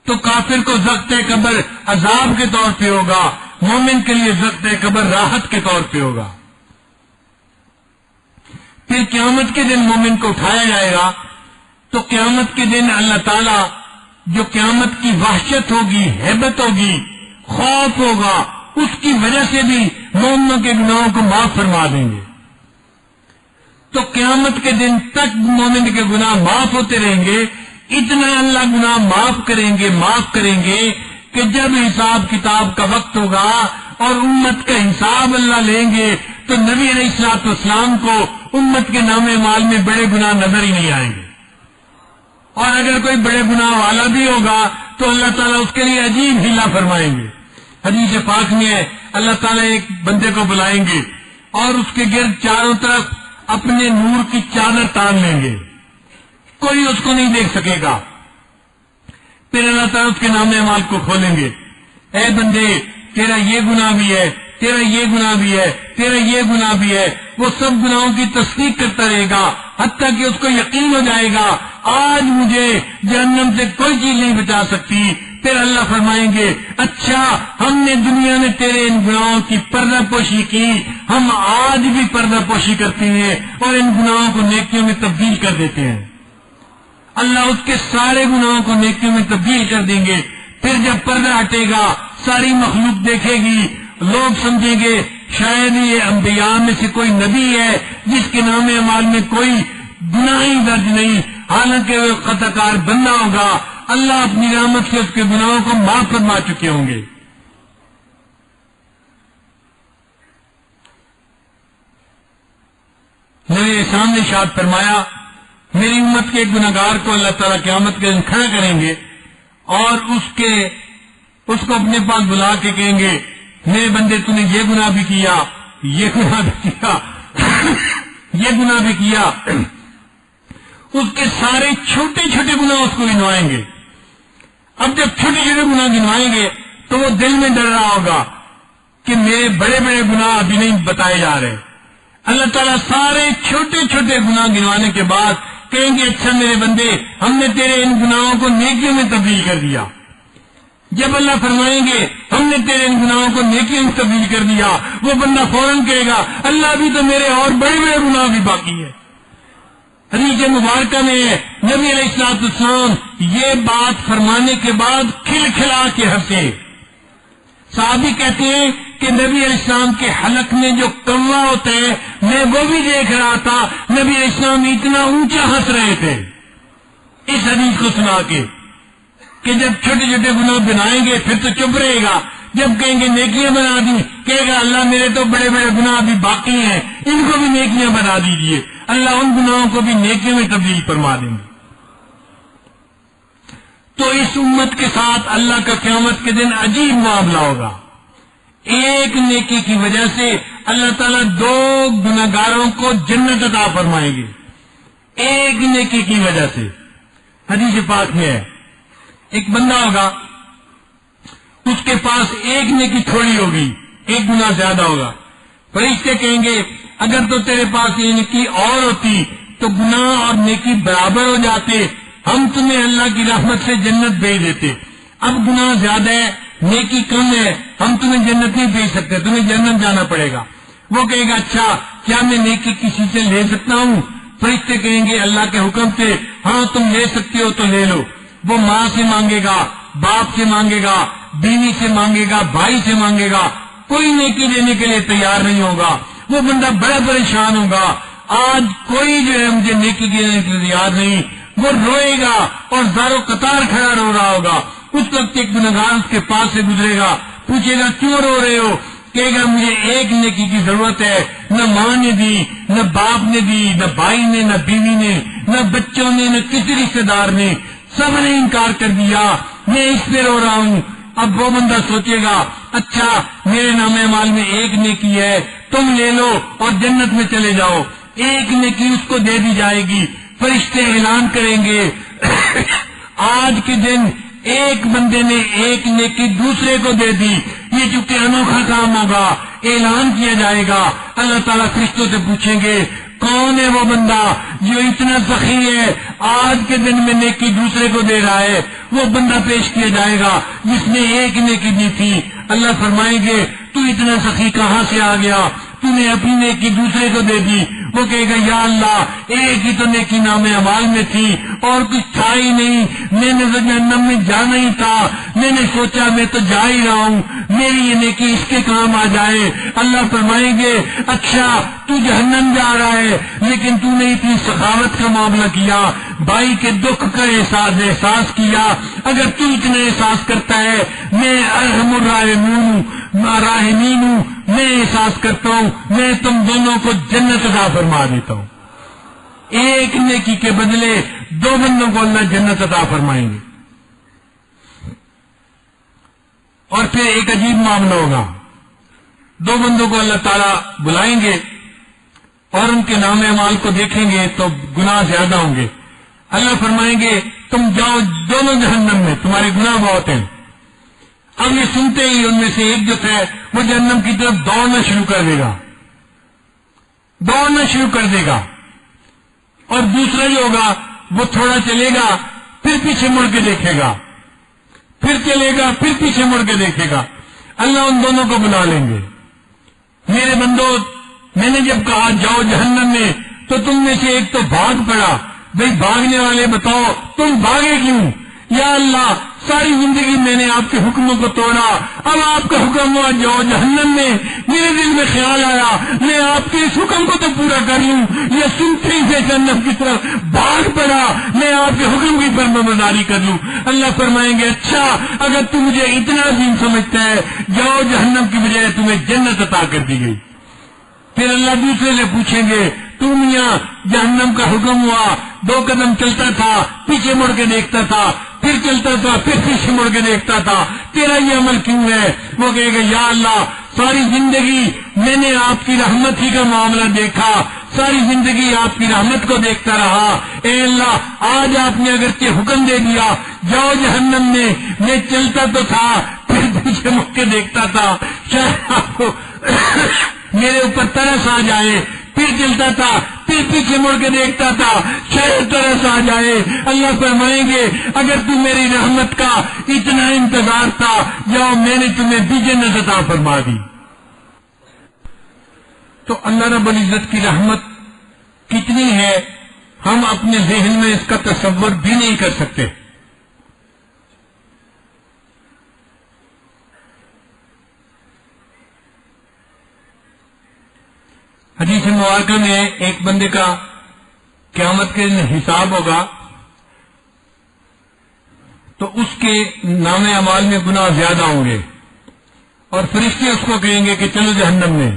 تو کافر کو ضغط قبر عذاب کے طور پہ ہوگا، مومن کے لیے ضغط قبر راحت کے طور پہ ہوگا۔ پھر قیامت کے دن مومن کو اٹھایا جائے گا تو قیامت کے دن اللہ تعالیٰ جو قیامت کی وحشت ہوگی، ہیبت ہوگی، خوف ہوگا، اس کی وجہ سے بھی مومنوں کے گناہوں کو معاف فرما دیں گے۔ تو قیامت کے دن تک مومن کے گناہ معاف ہوتے رہیں گے، اتنا اللہ گناہ معاف کریں گے کہ جب حساب کتاب کا وقت ہوگا اور امت کا حساب اللہ لیں گے تو نبی علیہ الصلوۃ والسلام کو امت کے نام اعمال میں بڑے گناہ نظر ہی نہیں آئیں گے، اور اگر کوئی بڑے گناہ والا بھی ہوگا تو اللہ تعالیٰ اس کے لیے عجیب ہلا فرمائیں گے۔ حدیث پاک میں ہے اللہ تعالیٰ ایک بندے کو بلائیں گے اور اس کے گرد چاروں طرف اپنے نور کی چادر تان لیں گے، کوئی اس کو نہیں دیکھ سکے گا۔ پھر اللہ تعالیٰ اس کے نام اعمال کو کھولیں گے، اے بندے تیرا یہ گناہ بھی ہے، تیرا یہ گناہ بھی ہے، تیرا یہ گناہ بھی ہے۔ وہ سب گناہوں کی تصدیق کرتا رہے گا حتیٰ کہ اس کو یقین ہو جائے گا آج مجھے جہنم سے کوئی چیز نہیں بچا سکتی۔ پھر اللہ فرمائیں گے اچھا ہم نے دنیا میں تیرے ان گناہوں کی پردہ پوشی کی، ہم آج بھی پردہ پوشی کرتے ہیں اور ان گناہوں کو نیکیوں میں تبدیل کر دیتے ہیں۔ اللہ اس کے سارے گناہوں کو نیکیوں میں تبدیل کر دیں گے۔ پھر جب پردہ ہٹے گا ساری مخلوق دیکھے گی، لوگ سمجھیں گے شاید یہ انبیاء میں سے کوئی نبی ہے جس کے نام اعمال میں کوئی گناہ ہی درج نہیں، حالانکہ وہ خطا کار بندہ ہوگا۔ اللہ اپنی رحمت سے اس کے گناہوں کو معاف فرما چکے ہوں گے۔ میرے سامنے ارشاد فرمایا میری امت کے ایک گناہگار کو اللہ تعالیٰ قیامت کے دن کھڑا کریں گے اور اس کو اپنے پاس بلا کے کہیں گے میرے بندے تو نے یہ گناہ بھی کیا، یہ گناہ بھی کیا، یہ گناہ بھی کیا۔ اس کے سارے چھوٹے چھوٹے گناہ اس کو گنوائیں گے۔ اب جب چھوٹے چھوٹے گناہ گنوائیں گے تو وہ دل میں ڈر رہا ہوگا کہ میرے بڑے بڑے گناہ ابھی نہیں بتائے جا رہے۔ اللہ تعالیٰ سارے چھوٹے چھوٹے گناہ گنوانے کے بعد کہیں گے اچھا میرے بندے ہم نے تیرے ان گناہوں کو نیکیوں میں تبدیل کر دیا۔ جب اللہ فرمائیں گے ہم نے تیرے ان گناہوں کو نیکیوں میں تبدیل کر دیا، وہ بندہ فوراً کہے گا اللہ ابھی تو میرے اور بڑے بڑے گناہ بھی باقی ہے، حدیث مبارکہ میں نبی علیہ السلام یہ بات فرمانے کے بعد کھل کھلا کے ہنسے. صحابی کہتے ہیں کہ نبی علیہ السلام کے حلق میں جو کوا ہوتا ہے میں وہ بھی دیکھ رہا تھا. نبی علیہ السلام اتنا اونچا ہنس رہے تھے اس حدیث کو سنا کے کہ جب چھوٹے چھوٹے گناہ بنائیں گے پھر تو چپ رہے گا، جب کہیں گے نیکیاں بنا دی کہے گا اللہ میرے تو بڑے بڑے گناہ ابھی باقی ہیں ان کو بھی نیکیاں بنا دیجیے. اللہ ان گناہوں کو بھی نیکیوں میں تبدیل فرما دیں گے. تو اس امت کے ساتھ اللہ کا قیامت کے دن عجیب معاملہ ہوگا. ایک نیکی کی وجہ سے اللہ تعالیٰ 2 گناہگاروں کو جنت عطا فرمائیں گے، ایک نیکی کی وجہ سے. حدیث پاک میں ہے ایک بندہ ہوگا اس کے پاس ایک نیکی تھوڑی ہوگی، ایک گناہ زیادہ ہوگا. فرشتے کہیں گے اگر تو تیرے پاس یہ نیکی اور ہوتی تو گناہ اور نیکی برابر ہو جاتے، ہم تمہیں اللہ کی رحمت سے جنت بھیج دیتے. اب گناہ زیادہ ہے نیکی کم ہے، ہم تمہیں جنت نہیں بھیج سکتے، تمہیں جنت جانا پڑے گا. وہ کہے گا اچھا کیا میں نیکی کسی سے لے سکتا ہوں؟ فرشتے کہیں گے اللہ کے حکم سے ہاں تم لے سکتے ہو تو لے لو. وہ ماں سے مانگے گا، باپ سے مانگے گا، بیوی سے مانگے گا، بھائی سے مانگے گا، کوئی نیکی دینے کے لیے تیار نہیں ہوگا. وہ بندہ بڑا پریشان ہوگا، آج کوئی جو ہے مجھے نیکی دینے کے لیے تیار نہیں. وہ روئے گا اور زارو قطار کھڑا رو رہا ہوگا. اس وقت ایک گنہگار اس کے پاس سے گزرے گا، پوچھے گا کیوں رو رہے ہو؟ کہے گا مجھے ایک نیکی کی ضرورت ہے، نہ ماں نے دی، نہ باپ نے دی، نہ بھائی نے، نہ بیوی نے، نہ بچوں نے، نہ کسی رشتے دار نے، سب نے انکار کر دیا، میں اس پہ رو رہا ہوں. اب وہ بندہ سوچے گا اچھا میرے نام اعمال میں ایک نیکی ہے، تم لے لو اور جنت میں چلے جاؤ. ایک نیکی اس کو دے دی جائے گی. فرشتے اعلان کریں گے آج کے دن ایک بندے نے ایک نیکی دوسرے کو دے دی، یہ چونکہ انوکھا کام ہوگا. اعلان کیا جائے گا، اللہ تعالیٰ فرشتوں سے پوچھیں گے کون ہے وہ بندہ جو اتنا سخی ہے آج کے دن میں نیکی دوسرے کو دے رہا ہے؟ وہ بندہ پیش کیا جائے گا جس نے ایک نیکی دی تھی. اللہ فرمائیں گے تو اتنا سخی کہاں سے آ گیا، تو نے اپنی نیکی دوسرے کو دے دی. وہ کہے گا یا اللہ ایک ہی تو نیکی نام اعمال میں تھی اور کچھ تھا ہی نہیں، میں نے جہنم میں جانا ہی تھا، میں نے سوچا میں تو جا ہی رہا ہوں، میری یہ نیکی اس کے کام آ جائے. اللہ فرمائیں گے اچھا تو جہنم جا رہا ہے لیکن تو نے اتنی سخاوت کا معاملہ کیا، بھائی کے دکھ کا احساس کیا. اگر تو اتنا احساس کرتا ہے میں ارحم الراحمین ہوں، میں احساس کرتا ہوں میں تم دونوں کو جنت عطا فرما دیتا ہوں. ایک نیکی کے بدلے 2 بندوں کو اللہ جنت عطا فرمائیں گے. اور پھر ایک عجیب معاملہ ہوگا، 2 بندوں کو اللہ تعالیٰ بلائیں گے اور ان کے نام اعمال کو دیکھیں گے تو گناہ زیادہ ہوں گے. اللہ فرمائیں گے تم جاؤ دونوں جہنم میں، تمہارے گناہ بہت ہیں. اب یہ سنتے ہی ان میں سے ایک جو ہے وہ جہنم کی طرف دوڑنا شروع کر دے گا اور دوسرا جو ہوگا وہ تھوڑا چلے گا پھر پیچھے مڑ کے دیکھے گا، پھر چلے گا پھر پیچھے مڑ کے دیکھے گا. اللہ ان دونوں کو بلا لیں گے، میرے بندو میں نے جب کہا جاؤ جہنم میں تو تم میں سے ایک تو بھاگ پڑا. بھئی بھاگنے والے بتاؤ تم بھاگے کیوں؟ یا اللہ ساری زندگی میں نے آپ کے حکموں کو توڑا، اب آپ کا حکم ہوا جاؤ جہنم میں، میرے دل میں خیال آیا میں آپ کے اس حکم کو تو پورا کر لوں، یہ سنتے ہی سے جہنم کی طرف بھاگ پڑا میں آپ کے حکم کی فرمانبرداری کر لوں. اللہ فرمائیں گے اچھا اگر تم مجھے اتنا عظیم سمجھتا ہے جاؤ جہنم کی بجائے تمہیں جنت عطا کر دی گئی. پھر اللہ دوسرے سے پوچھیں گے تم یہاں جہنم کا حکم ہوا 2 قدم چلتا تھا پیچھے مڑ کے دیکھتا تھا، پھر چلتا تھا پھر پیچھے مڑ کے دیکھتا تھا، تیرا یہ عمل کیوں ہے؟ وہ کہے گا یا اللہ ساری زندگی میں نے آپ کی رحمت ہی کا معاملہ دیکھا، ساری زندگی آپ کی رحمت کو دیکھتا رہا. اے اللہ آج آپ نے اگرچہ حکم دے دیا جاؤ جہنم میں چلتا تو تھا پھر پیچھے مڑ کے دیکھتا تھا، شاید آپ کو میرے اوپر ترس آ جائے، پھر چلتا تھا پھر پیچھے مڑ کے دیکھتا تھا شاید ترس آ جائے. اللہ فرمائیں گے اگر تم میری رحمت کا اتنا انتظار تھا جاؤ میں نے تمہیں بھی جنت عطا فرما دی. تو اللہ رب العزت کی رحمت کتنی ہے ہم اپنے ذہن میں اس کا تصور بھی نہیں کر سکتے. حدیث مبارکہ میں ایک بندے کا قیامت کے دن حساب ہوگا تو اس کے نام اعمال میں گناہ زیادہ ہوں گے اور فرشتے اس کو کہیں گے کہ چلو جہنم میں.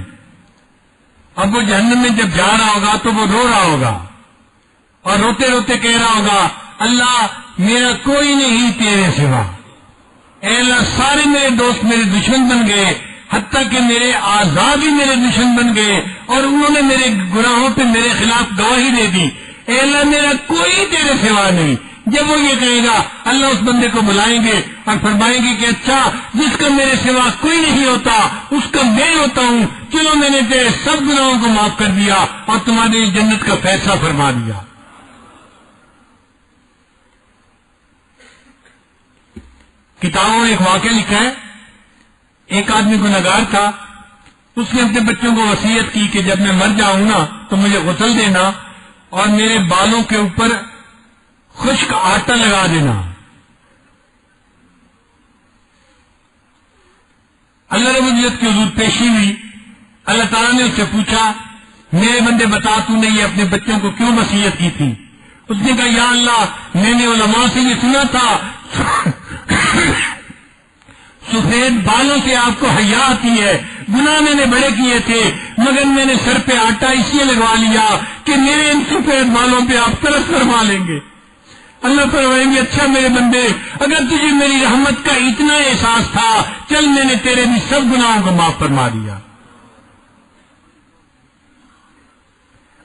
اب وہ جہنم میں جب جا رہا ہوگا تو وہ رو رہا ہوگا اور روتے روتے کہہ رہا ہوگا اللہ میرا کوئی نہیں تیرے سوا. اے اللہ سارے میرے دوست میرے دشمن بن گئے, حتیٰ کہ میرے اعضاء بھی میرے دشمن بن گئے اور انہوں نے میرے گناہوں پہ میرے خلاف گواہی دے دی. اے اللہ میرا کوئی تیرے سوا نہیں. جب وہ یہ کہے گا اللہ اس بندے کو بلائیں گے اور فرمائیں گے کہ اچھا جس کا میرے سوا کوئی نہیں ہوتا اس کا میں ہوتا ہوں, چلو میں نے تیرے سب گناہوں کو معاف کر دیا اور تمہاری جنت کا فیصلہ فرما دیا. کتابوں میں ایک واقعہ لکھا ہے, ایک آدمی گنہگار تھا, اس نے اپنے بچوں کو وصیت کی کہ جب میں مر جاؤں نا تو مجھے غسل دینا اور میرے بالوں کے اوپر خشک آٹا لگا دینا. اللہ رب العزت کی حضور پیشی ہوئی. اللہ تعالیٰ نے اس سے پوچھا میرے بندے بتا تو نے یہ اپنے بچوں کو کیوں وصیت کی تھی؟ اس نے کہا یا اللہ میں نے علماء سے یہ سنا تھا سفید بالوں سے آپ کو حیا آتی ہے. گناہ میں نے بڑے کیے تھے مگر میں نے سر پہ آٹا اس لیے لگوا لیا کہ میرے ان سفید بالوں پہ آپ ترس فرما لیں گے. اللہ فرمائیں گے اچھا میرے بندے اگر تجھے میری رحمت کا اتنا احساس تھا چل میں نے تیرے بھی سب گناہوں کو معاف فرما دیا.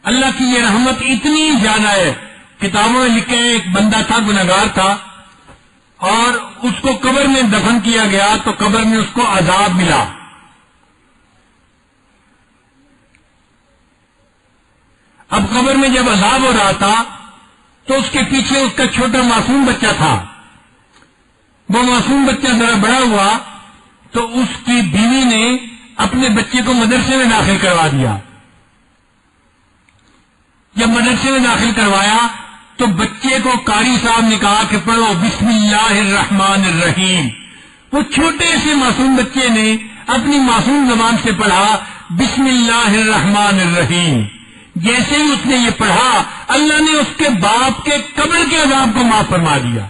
اللہ کی یہ رحمت اتنی زیادہ ہے. کتابوں میں لکھے ایک بندہ تھا گنہگار تھا اور اس کو قبر میں دفن کیا گیا تو قبر میں اس کو عذاب ملا. اب قبر میں جب عذاب ہو رہا تھا تو اس کے پیچھے اس کا چھوٹا معصوم بچہ تھا. وہ معصوم بچہ ذرا بڑا ہوا تو اس کی بیوی نے اپنے بچے کو مدرسے میں داخل کروا دیا. جب مدرسے میں داخل کروایا تو بچے کو قاری صاحب نے کہا کہ پڑھو بسم اللہ الرحمن الرحیم. وہ چھوٹے سے معصوم بچے نے اپنی معصوم زبان سے پڑھا بسم اللہ الرحمن الرحیم. جیسے ہی اس نے یہ پڑھا اللہ نے اس کے باپ کے قبر کے عذاب کو معاف فرما دیا.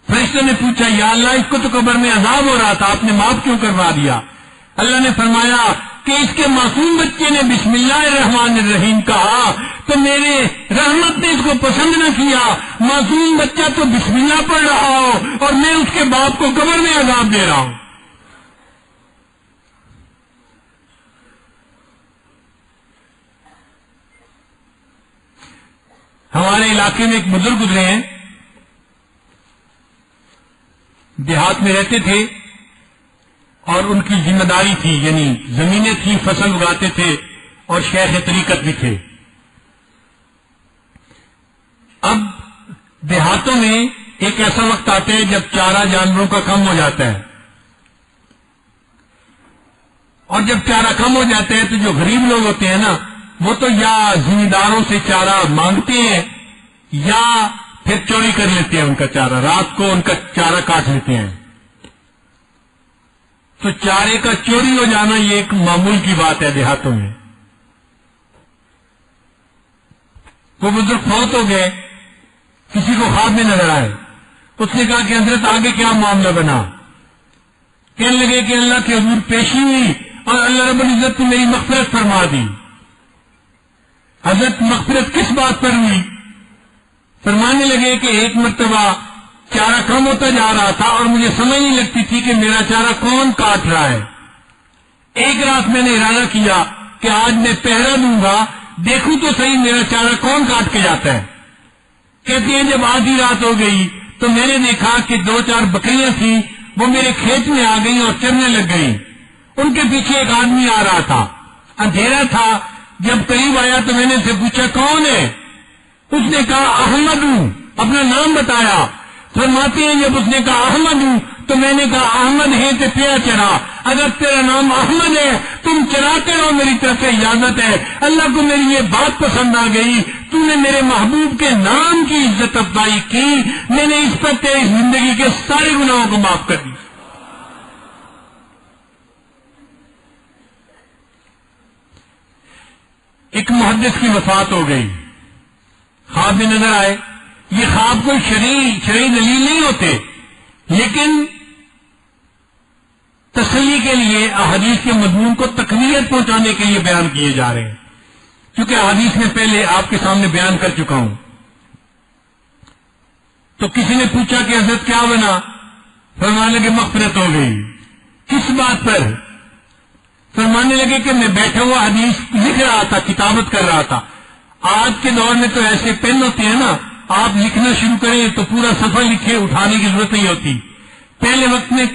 فرشتوں نے پوچھا یا اللہ اس کو تو قبر میں عذاب ہو رہا تھا آپ نے معاف کیوں کروا دیا؟ اللہ نے فرمایا کہ اس کے معصوم بچے نے بسم اللہ الرحمن الرحیم کہا تو میرے رحمت نے اس کو پسند نہ کیا. معصوم بچہ تو بسم اللہ پڑھ رہا ہو اور میں اس کے باپ کو قبر میں عذاب دے رہا ہوں. ہمارے علاقے میں ایک بزرگ گزرے ہیں, دیہات میں رہتے تھے اور ان کی ذمہ داری تھی یعنی زمینیں تھیں فصل اگاتے تھے اور شیخ طریقت بھی تھے. اب دیہاتوں میں ایک ایسا وقت آتا ہے جب چارہ جانوروں کا کم ہو جاتا ہے اور جب چارہ کم ہو جاتا ہے تو جو غریب لوگ ہوتے ہیں نا وہ تو یا زمینداروں سے چارہ مانگتے ہیں یا پھر چوری کر لیتے ہیں ان کا چارہ, رات کو ان کا چارہ کاٹ لیتے ہیں. تو چارے کا چوری ہو جانا یہ ایک معمول کی بات ہے دیہاتوں میں. وہ بزرگ فوت ہو گئے, کسی کو خواب میں نظر آئے. اس نے کہا کہ حضرت آگے کیا معاملہ بنا؟ کہنے لگے کہ اللہ کے حضور پیشی ہوئی اور اللہ رب العزت نے میری مغفرت فرما دی. حضرت مغفرت کس بات پر ہوئی؟ فرمانے لگے کہ ایک مرتبہ چارہ کم ہوتا جا رہا تھا اور مجھے سمجھ نہیں لگتی تھی کہ میرا چارہ کون کاٹ رہا ہے. ایک رات میں نے ارادہ کیا کہ آج میں پہرا دوں گا, دیکھوں تو صحیح میرا چارہ کون کاٹ کے جاتا ہے. کہتے ہیں جب آدھی رات ہو گئی تو میں نے دیکھا کہ 2-4 بکریاں تھیں وہ میرے کھیت میں آ گئی اور چرنے لگ گئی. ان کے پیچھے ایک آدمی آ رہا تھا, اندھیرا تھا. جب قریب آیا تو میں نے اسے پوچھا کون ہے؟ اس نے کہا احمد ہوں, اپنا نام بتایا. فرماتے ہیں جب اس نے کہا احمد ہوں تو میں نے کہا احمد ہے تو پیا چرا، اگر تیرا نام احمد ہے تم چراتے رہو، میری طرف سے اجازت ہے۔ اللہ کو میری یہ بات پسند آ گئی، تو نے میرے محبوب کے نام کی عزت افزائی کی، میں نے اس پر تیری زندگی کے سارے گناہوں کو معاف کر دی۔ ایک محدث کی وفات ہو گئی، خواب میں نظر آئے۔ یہ خواب کوئی شرعی دلیل نہیں ہوتے، لیکن تسلی کے لیے احادیث کے مضمون کو تقویت پہنچانے کے لیے بیان کیے جا رہے ہیں، کیونکہ احادیث میں پہلے آپ کے سامنے بیان کر چکا ہوں۔ تو کسی نے پوچھا کہ حضرت کیا بنا؟ فرمانے لگے مغفرت ہو گئی۔ کس بات پر؟ فرمانے لگے کہ میں بیٹھا ہوا حدیث لکھ رہا تھا، کتابت کر رہا تھا۔ آج کے دور میں تو ایسے پین ہوتے ہیں نا، آپ لکھنا شروع کریں تو پورا صفحہ لکھے، اٹھانے کی ضرورت نہیں ہوتی۔ پہلے وقت میں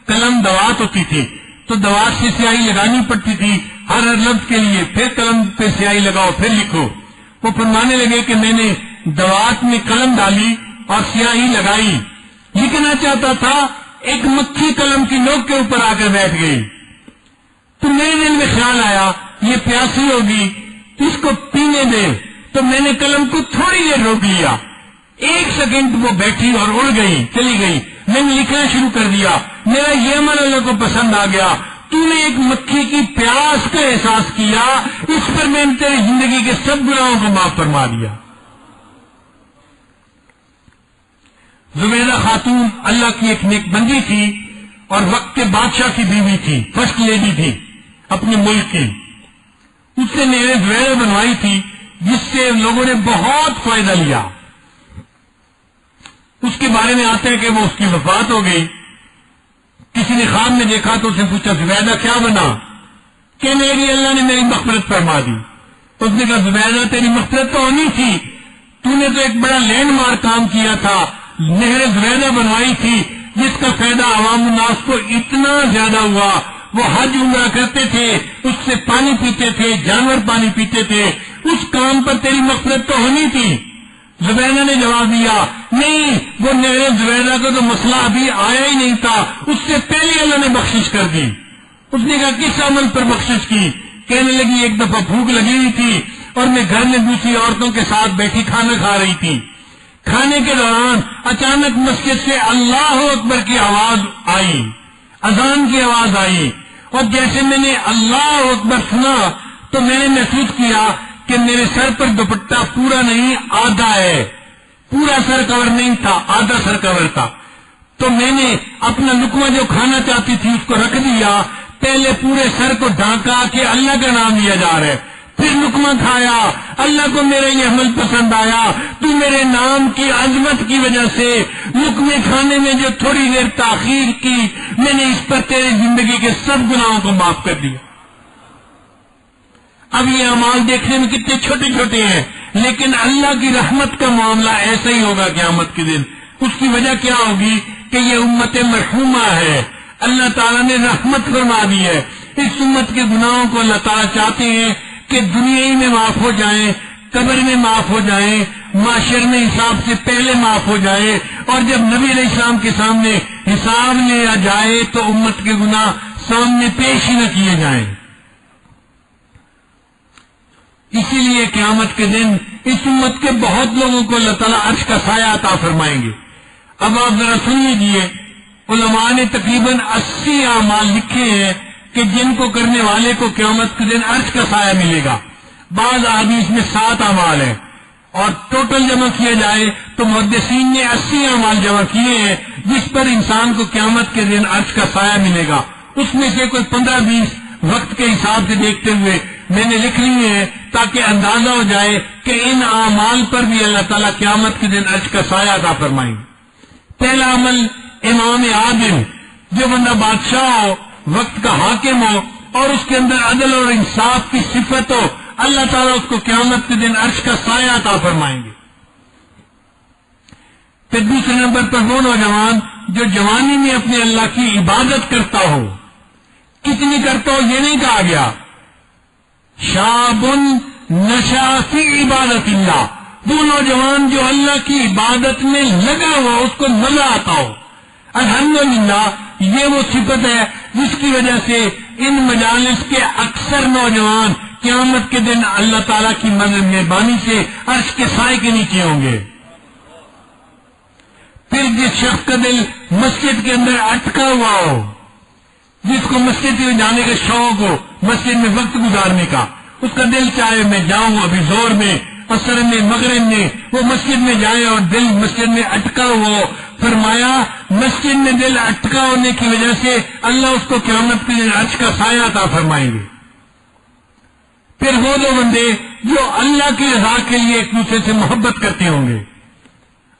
قلم دوات ہوتی تھی، تو دوات سے سیاہی لگانی پڑتی تھی ہر لفظ کے لیے، پھر قلم پہ سیاہی لگاؤ پھر لکھو۔ وہ فرمانے لگے کہ میں نے دوات میں قلم ڈالی اور سیاہی لگائی، لکھنا چاہتا تھا، ایک مکھی قلم کی نوک کے اوپر آ کر بیٹھ گئی۔ تو میرے دل میں خیال آیا یہ پیاسی ہوگی، اس کو پینے دے، تو میں نے قلم کو تھوڑی دیر روک لیا، 1 سیکنڈ وہ بیٹھی اور اڑ گئی، چلی گئی۔ میں نے لکھنا شروع کر دیا، میرا یہ عمل اللہ کو پسند آ گیا، تو نے ایک مکھی کی پیاس کا احساس کیا، اس پر میں نے تیری زندگی کے سب گناہوں کو معاف فرما دیا۔ زبیدہ خاتون اللہ کی ایک نیک بندی تھی اور وقت کے بادشاہ کی بیوی تھی، فرسٹ لیڈی تھی اپنے ملک کی۔ اس نے نہریں زبیدہ بنوائی تھی جس سے لوگوں نے بہت فائدہ لیا۔ اس کے بارے میں آتا ہے کہ وہ اس کی وفات ہو گئی، کسی نے خواب میں دیکھا تو اس نے پوچھا زبیدہ کیا بنا؟ کہ میری اللہ نے میری مغفرت فرما دی۔ اس نے کہا زبیدہ تیری مغفرت تو ہونی تھی، تو نے تو ایک بڑا لینڈ مارک کام کیا تھا، نہر زبیدہ بنوائی تھی جس کا فائدہ عوام الناس کو اتنا زیادہ ہوا، وہ حج عمرہ کرتے تھے، اس سے پانی پیتے تھے، جانور پانی پیتے تھے، اس کام پر تیری مغفرت تو ہونی تھی۔ زبیدہ نے جواب دیا نہیں، وہ نہر زبیدہ کا تو مسئلہ ابھی آیا ہی نہیں تھا، اس سے پہلے اللہ نے بخشش کر دی۔ اس نے کہا کس عمل پر بخشش کی؟ کہنے لگی ایک دفعہ بھوک لگی ہوئی تھی اور میں گھر میں دوسری عورتوں کے ساتھ بیٹھی کھانا کھا رہی تھی، کھانے کے دوران اچانک مسجد سے اللہ اکبر کی آواز آئی، اذان کی آواز آئی، اور جیسے میں نے اللہ اکبر سنا تو میں نے محسوس کیا کہ میرے سر پر دوپٹہ پورا نہیں آدھا ہے، پورا سر کور نہیں تھا، آدھا سر کور تھا۔ تو میں نے اپنا لقمہ جو کھانا چاہتی تھی اس کو رکھ دیا، پہلے پورے سر کو ڈھانکا کہ اللہ کا نام لیا جا رہا ہے، پھر لقمہ کھایا، اللہ کو میرا یہ عمل پسند آیا، تو میرے نام کی عظمت کی وجہ سے لقمے کھانے میں جو تھوڑی دیر تاخیر کی، میں نے اس پر تیری زندگی کے سب گناہوں کو معاف کر دیا۔ اب یہ اعمال دیکھنے میں کتنے چھوٹے چھوٹے ہیں، لیکن اللہ کی رحمت کا معاملہ ایسا ہی ہوگا قیامت کے دن۔ اس کی وجہ کیا ہوگی کہ یہ امت مرحومہ ہے، اللہ تعالیٰ نے رحمت فرما دی ہے۔ اس امت کے گناہوں کو اللہ تعالیٰ چاہتے ہیں کہ دنیا ہی میں معاف ہو جائیں، قبر میں معاف ہو جائیں، معاشر میں حساب سے پہلے معاف ہو جائے، اور جب نبی علیہ السلام کے سامنے حساب لیا جائے تو امت کے گناہ سامنے پیش ہی نہ کیے جائیں۔ اسی لیے قیامت کے دن اس امت کے بہت لوگوں کو اللہ تعالیٰ عرش کا سایہ عطا فرمائیں گے۔ اب آپ ذرا سن لیجیے، علماء نے تقریباً 80 اعمال لکھے ہیں کہ جن کو کرنے والے کو قیامت کے دن عرش کا سایہ ملے گا۔ بعض احادیث میں 7 اعمال ہیں، اور ٹوٹل جمع کیا جائے تو محدثین نے 80 اعمال جمع کیے ہیں جس پر انسان کو قیامت کے دن عرش کا سایہ ملے گا۔ اس میں سے کوئی 15-20 وقت کے حساب سے دیکھتے ہوئے میں نے لکھ لی ہے تاکہ اندازہ ہو جائے کہ ان اعمال پر بھی اللہ تعالیٰ قیامت کے دن عرش کا سایہ عطا فرمائیں گے۔ پہلا عمل امام عادل، جو بندہ بادشاہ ہو، وقت کا حاکم ہو اور اس کے اندر عدل اور انصاف کی صفت ہو، اللہ تعالیٰ اس کو قیامت کے دن عرش کا سایہ عطا فرمائیں گے۔ پھر دوسرے نمبر پر وہ نوجوان جو جوانی میں اپنے اللہ کی عبادت کرتا ہو، کتنی کرتا ہو یہ نہیں کہا گیا، شاب نشا فی عبادت اللہ، وہ نوجوان جو اللہ کی عبادت میں لگا ہوا، اس کو مزہ آتا ہو۔ الحمدللہ یہ وہ صفت ہے جس کی وجہ سے ان مجالس کے اکثر نوجوان قیامت کے دن اللہ تعالیٰ کی مہربانی سے عرش کے سائے کے نیچے ہوں گے. پھر جس شخص کا دل مسجد کے اندر اٹکا ہوا ہو، جس کو مسجد میں جانے کا شوق ہو، مسجد میں وقت گزارنے کا، اس کا دل چاہے میں جاؤں ابھی زور میں، اثر میں، مغرب میں، وہ مسجد میں جائے اور دل مسجد میں اٹکا ہو، فرمایا مسجد میں دل اٹکا ہونے کی وجہ سے اللہ اس کو قیامت کے دن عرش کا سایہ عطا فرمائیں گے. پھر وہ دو بندے جو اللہ کی رضا کے لیے ایک دوسرے سے محبت کرتے ہوں گے.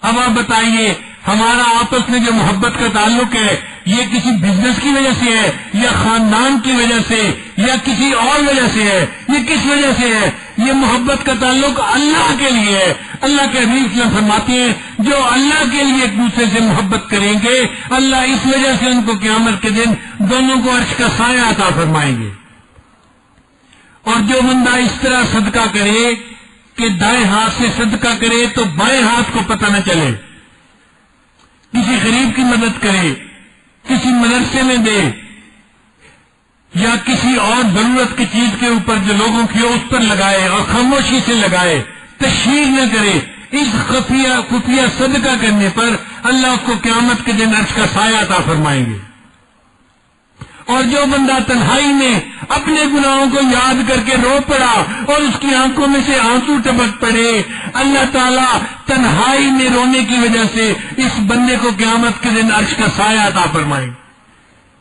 اب آپ بتائیے ہمارا آپس میں جو محبت کا تعلق ہے یہ کسی بزنس کی وجہ سے ہے یا خاندان کی وجہ سے یا کسی اور وجہ سے ہے؟ یہ کس وجہ سے ہے؟ یہ محبت کا تعلق اللہ کے لیے ہے. اللہ کے حبیب صلی اللہ علیہ وسلم فرماتے ہیں جو اللہ کے لیے ایک دوسرے سے محبت کریں گے اللہ اس وجہ سے ان کو قیامت کے دن دونوں کو عرش کا سایہ عطا فرمائیں گے. اور جو بندہ اس طرح صدقہ کرے کہ دائیں ہاتھ سے صدقہ کرے تو بائیں ہاتھ کو پتہ نہ چلے، کسی غریب کی مدد کرے، کسی مدرسے میں دے یا کسی اور ضرورت کی چیز کے اوپر جو لوگوں کی ہو اس پر لگائے اور خاموشی سے لگائے، تشہیر نہ کرے، اس خفیہ صدقہ کرنے پر اللہ اس کو قیامت کے دن عرش کا سایہ عطا فرمائیں گے. اور جو بندہ تنہائی میں اپنے گناہوں کو یاد کر کے رو پڑا اور اس کی آنکھوں میں سے آنسو ٹپک پڑے، اللہ تعالیٰ تنہائی میں رونے کی وجہ سے اس بندے کو قیامت کے دن عرش کا سایہ عطا فرمائیں.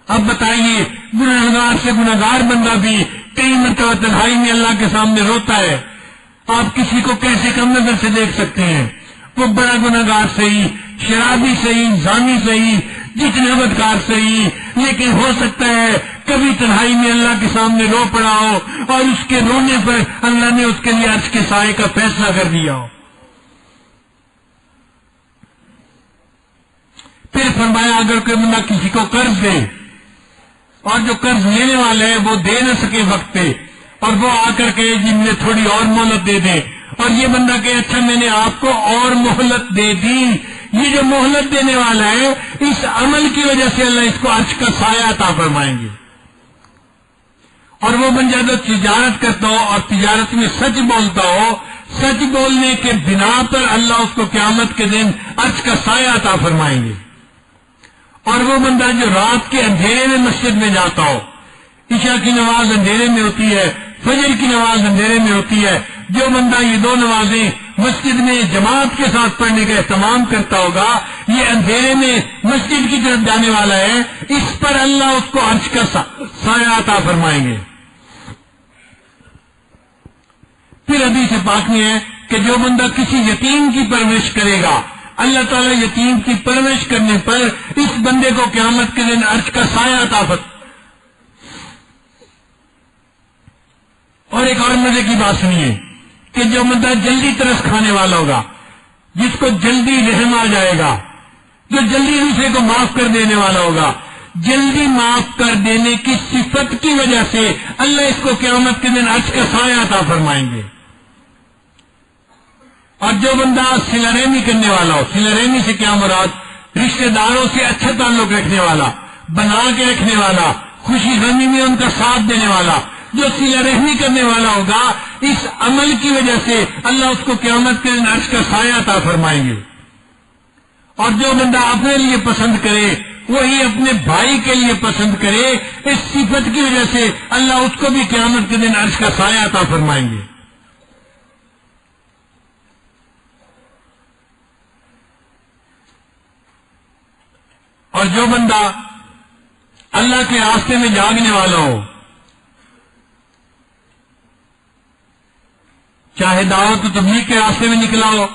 اب بتائیے گنہگار سے گنہگار بندہ بھی کئی مرتبہ تنہائی میں اللہ کے سامنے روتا ہے. آپ کسی کو کیسے کم نظر سے دیکھ سکتے ہیں؟ وہ بڑا گنہگار صحیح، شرابی صحیح، زانی صحیح، جتنا بدکار صحیح، لیکن ہو سکتا ہے کبھی تنہائی میں اللہ کے سامنے رو پڑا ہو اور اس کے رونے پر اللہ نے اس کے لیے عرش کے سائے کا فیصلہ کر دیا ہو. پھر فرمایا اگر کوئی بندہ کسی کو قرض دے اور جو قرض لینے والا ہے وہ دے نہ سکے وقت پہ اور وہ آ کر کے جن میں تھوڑی اور مہلت دے دے اور یہ بندہ کہ اچھا میں نے آپ کو اور مہلت دے دی، یہ جو مہلت دینے والا ہے اس عمل کی وجہ سے اللہ اس کو عرش کا سایہ عطا فرمائیں گے. اور وہ بندہ جو تجارت کرتا ہو اور تجارت میں سچ بولتا ہو، سچ بولنے کے بنا پر اللہ اس کو قیامت کے دن عرش کا سایہ عطا فرمائیں گے. اور وہ بندہ جو رات کے اندھیرے میں مسجد میں جاتا ہو، عشاء کی نماز اندھیرے میں ہوتی ہے، فجر کی نماز اندھیرے میں ہوتی ہے، جو بندہ یہ دو نمازیں مسجد میں جماعت کے ساتھ پڑھنے کا اہتمام کرتا ہوگا یہ اندھیرے میں مسجد کی طرف جانے والا ہے، اس پر اللہ اس کو عرش کا سایہ عطا فرمائیں گے. پھر حدیث پاک میں ہے کہ جو بندہ کسی یتیم کی پرورش کرے گا اللہ تعالیٰ یتیم کی پرورش کرنے پر اس بندے کو قیامت کے دن عرش کا سایہ عطا فرمائیں. اور ایک اور مزے کی بات سنیے کہ جو بندہ جلدی ترس کھانے والا ہوگا، جس کو جلدی رحم آ جائے گا، جو جلدی دوسرے کو معاف کر دینے والا ہوگا، جلدی معاف کر دینے کی صفت کی وجہ سے اللہ اس کو قیامت کے دن عرش کا سایہ عطا فرمائیں گے. اور جو بندہ صلہ رحمی کرنے والا ہو، صلہ رحمی سے کیا مراد؟ رشتہ داروں سے اچھا تعلق رکھنے والا، بنا کے رکھنے والا، خوشی غمی میں ان کا ساتھ دینے والا، جو صلہ رحمی کرنے والا ہوگا اس عمل کی وجہ سے اللہ اس کو قیامت کے دن عرش کا سایہ عطا فرمائیں گے. اور جو بندہ اپنے لیے پسند کرے وہی اپنے بھائی کے لیے پسند کرے، اس صفت کی وجہ سے اللہ اس کو بھی قیامت کے دن عرش کا سایہ عطا فرمائیں گے. اور جو بندہ اللہ کے راستے میں جاگنے والا ہو، چاہے دعوت و تبلیغ کے راستے میں نکلا ہو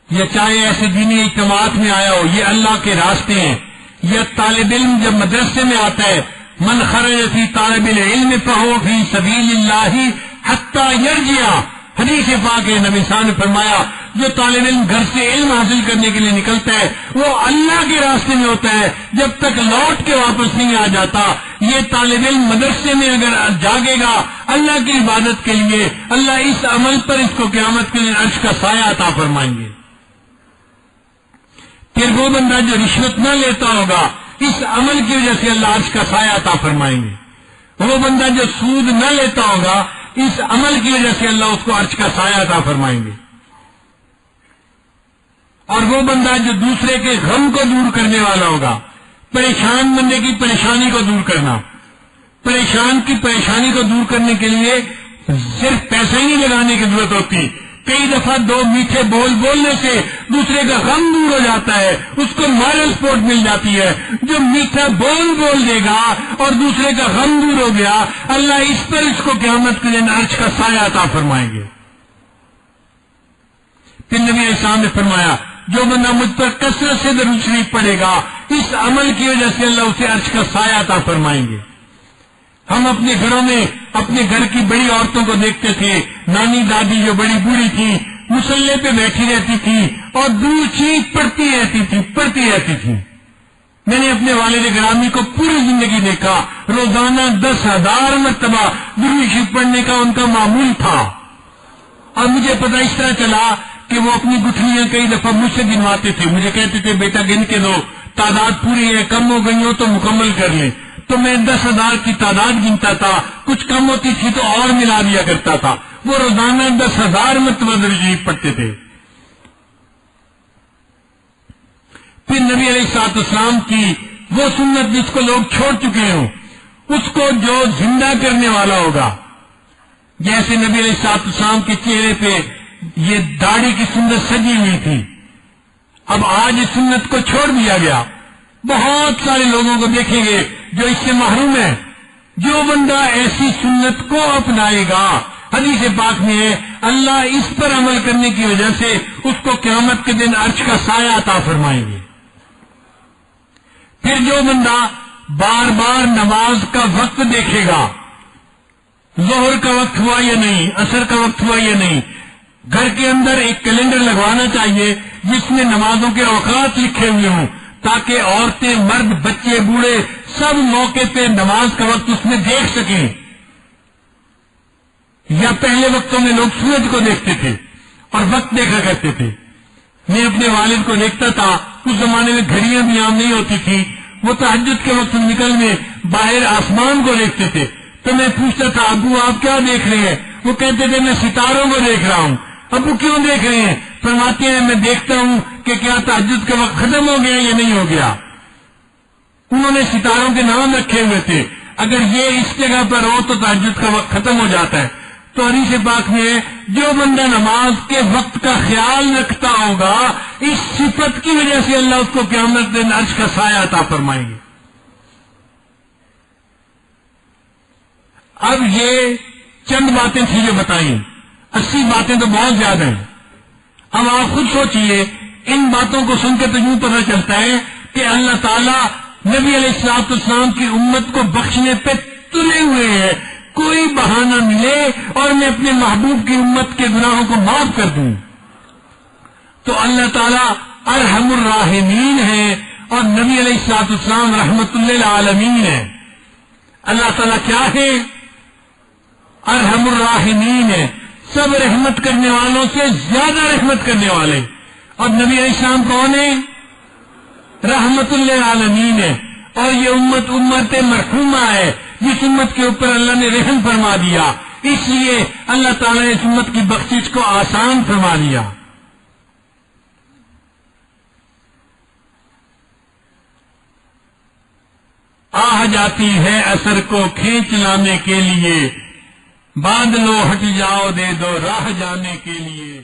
یا چاہے ایسے دینی اجتماعات میں آیا ہو، یہ اللہ کے راستے ہیں. یا طالب علم جب مدرسے میں آتا ہے، من خرج فی طالب العلم فہو فی سبیل اللہ حتی یرجع، حدیث پاک ہے نبی صاحب نے فرمایا جو طالب علم گھر سے علم حاصل کرنے کے لیے نکلتا ہے وہ اللہ کے راستے میں ہوتا ہے جب تک لوٹ کے واپس نہیں آ جاتا. یہ طالب علم مدرسے میں اگر جاگے گا اللہ کی عبادت کے لیے اللہ اس عمل پر اس کو قیامت کے لیے عرش کا سایہ عطا فرمائیں گے. پھر وہ بندہ جو رشوت نہ لیتا ہوگا اس عمل کی وجہ سے اللہ عرش کا سایہ عطا فرمائیں گے. وہ بندہ جو سود نہ لیتا ہوگا اس عمل کی وجہ سے اللہ اس کو عرش کا سایہ عطا فرمائیں گے. اور وہ بندہ جو دوسرے کے غم کو دور کرنے والا ہوگا، پریشان بندے کی پریشانی کو دور کرنا، پریشان کی پریشانی کو دور کرنے کے لیے صرف پیسہ ہی نہیں لگانے کی ضرورت ہوتی. کئی دفعہ دو میٹھے بول بولنے سے دوسرے کا غم دور ہو جاتا ہے، اس کو مارل سپورٹ مل جاتی ہے. جو میٹھا بول دے گا اور دوسرے کا غم دور ہو گیا، اللہ اس پر اس کو قیامت کے دن عرش کا سایہ عطا فرمائیں گے. پھر نبی علیہ السلام نے فرمایا جو بندہ مجھ پر کثرت سے درود شریف پڑھے گا اس عمل کی وجہ سے اللہ اسے عرش کا سایہ عطا فرمائیں گے. ہم اپنے گھروں میں اپنے گھر کی بڑی عورتوں کو دیکھتے تھے، نانی دادی جو بڑی بوڑھی تھی مصلے پہ بیٹھی رہتی تھی اور درود شریف پڑھتی رہتی تھی. میں نے اپنے والد گرامی کو پوری زندگی دیکھا، روزانہ 10,000 مرتبہ درود شریف پڑھنے کا ان کا معمول تھا. اور مجھے پتہ اس طرح چلا کہ وہ اپنی گٹھلیاں کئی دفعہ مجھ سے گنواتے تھے. مجھے کہتے تھے بیٹا گن کے دو، تعداد پوری ہے، کم ہو گئی ہو تو مکمل کر لیں. تو میں 10,000 کی تعداد گنتا تھا، کچھ کم ہوتی تھی تو اور ملا دیا کرتا تھا. وہ روزانہ 10,000 مرتبہ درود شریف پڑھتے تھے. پھر نبی علیہ الصلوۃ والسلام کی وہ سنت جس کو لوگ چھوڑ چکے ہوں اس کو جو زندہ کرنے والا ہوگا، جیسے نبی علیہ الصلوۃ والسلام کے چہرے پہ یہ داڑھی کی سنت سجی ہوئی تھی، اب آج اس سنت کو چھوڑ دیا گیا. بہت سارے لوگوں کو دیکھیں گے جو اس سے محروم ہے. جو بندہ ایسی سنت کو اپنائے گا، حدیث پاک میں ہے اللہ اس پر عمل کرنے کی وجہ سے اس کو قیامت کے دن عرش کا سایہ عطا فرمائیں گے. پھر جو بندہ بار بار نماز کا وقت دیکھے گا، ظہر کا وقت ہوا یا نہیں، عصر کا وقت ہوا یا نہیں، گھر کے اندر ایک کیلنڈر لگوانا چاہیے جس میں نمازوں کے اوقات لکھے ہوئے ہوں تاکہ عورتیں، مرد، بچے، بوڑھے سب موقع پہ نماز کا وقت اس میں دیکھ سکیں. یا پہلے وقتوں میں لوگ سورج کو دیکھتے تھے اور وقت دیکھا کرتے تھے. میں اپنے والد کو دیکھتا تھا، اس زمانے میں گھڑیاں بھی عام نہیں ہوتی تھی، وہ تہجد کے وقت نکل میں باہر آسمان کو دیکھتے تھے. تو میں پوچھتا تھا ابو آپ کیا دیکھ رہے ہیں؟ وہ کہتے تھے میں ستاروں کو دیکھ رہا ہوں. ابو کیوں دیکھ رہے ہیں؟ فرماتے ہیں میں دیکھتا ہوں کہ کیا تہجد کا وقت ختم ہو گیا یا نہیں ہو گیا. انہوں نے ستاروں کے نام رکھے ہوئے تھے، اگر یہ اس جگہ پر ہو تو تہجد کا وقت ختم ہو جاتا ہے. تو حدیث پاک میں جو بندہ نماز کے وقت کا خیال رکھتا ہوگا اس صفت کی وجہ سے اللہ اس کو قیامت دن عرش کا سایہ عطا فرمائیں گے. اب یہ چند باتیں تھیں جو بتائیں، 80 باتیں تو بہت زیادہ ہیں. اب آپ خود سوچئے، ان باتوں کو سن کے تو یوں پتہ چلتا ہے کہ اللہ تعالیٰ نبی علیہ الصلوۃ والسلام کی امت کو بخشنے پہ تلے ہوئے ہیں. کوئی بہانہ ملے اور میں اپنے محبوب کی امت کے گناہوں کو معاف کر دوں. تو اللہ تعالیٰ ارحم الراحمین ہے اور نبی علیہ الصلوۃ والسلام رحمت للعالمین ہے. اللہ تعالیٰ کیا ہے؟ ارحم الراحمین ہے، سب رحمت کرنے والوں سے زیادہ رحمت کرنے والے. اور نبی علیہ السلام کون ہے؟ رحمت للعالمین ہے. اور یہ امت مرحومہ ہے جس امت کے اوپر اللہ نے رحم فرما دیا، اس لیے اللہ تعالیٰ نے اس امت کی بخشش کو آسان فرما دیا. آہ جاتی ہے اثر کو کھینچ لانے کے لیے، بادلوں ہٹ جاؤ دے دو راہ جانے کے لیے.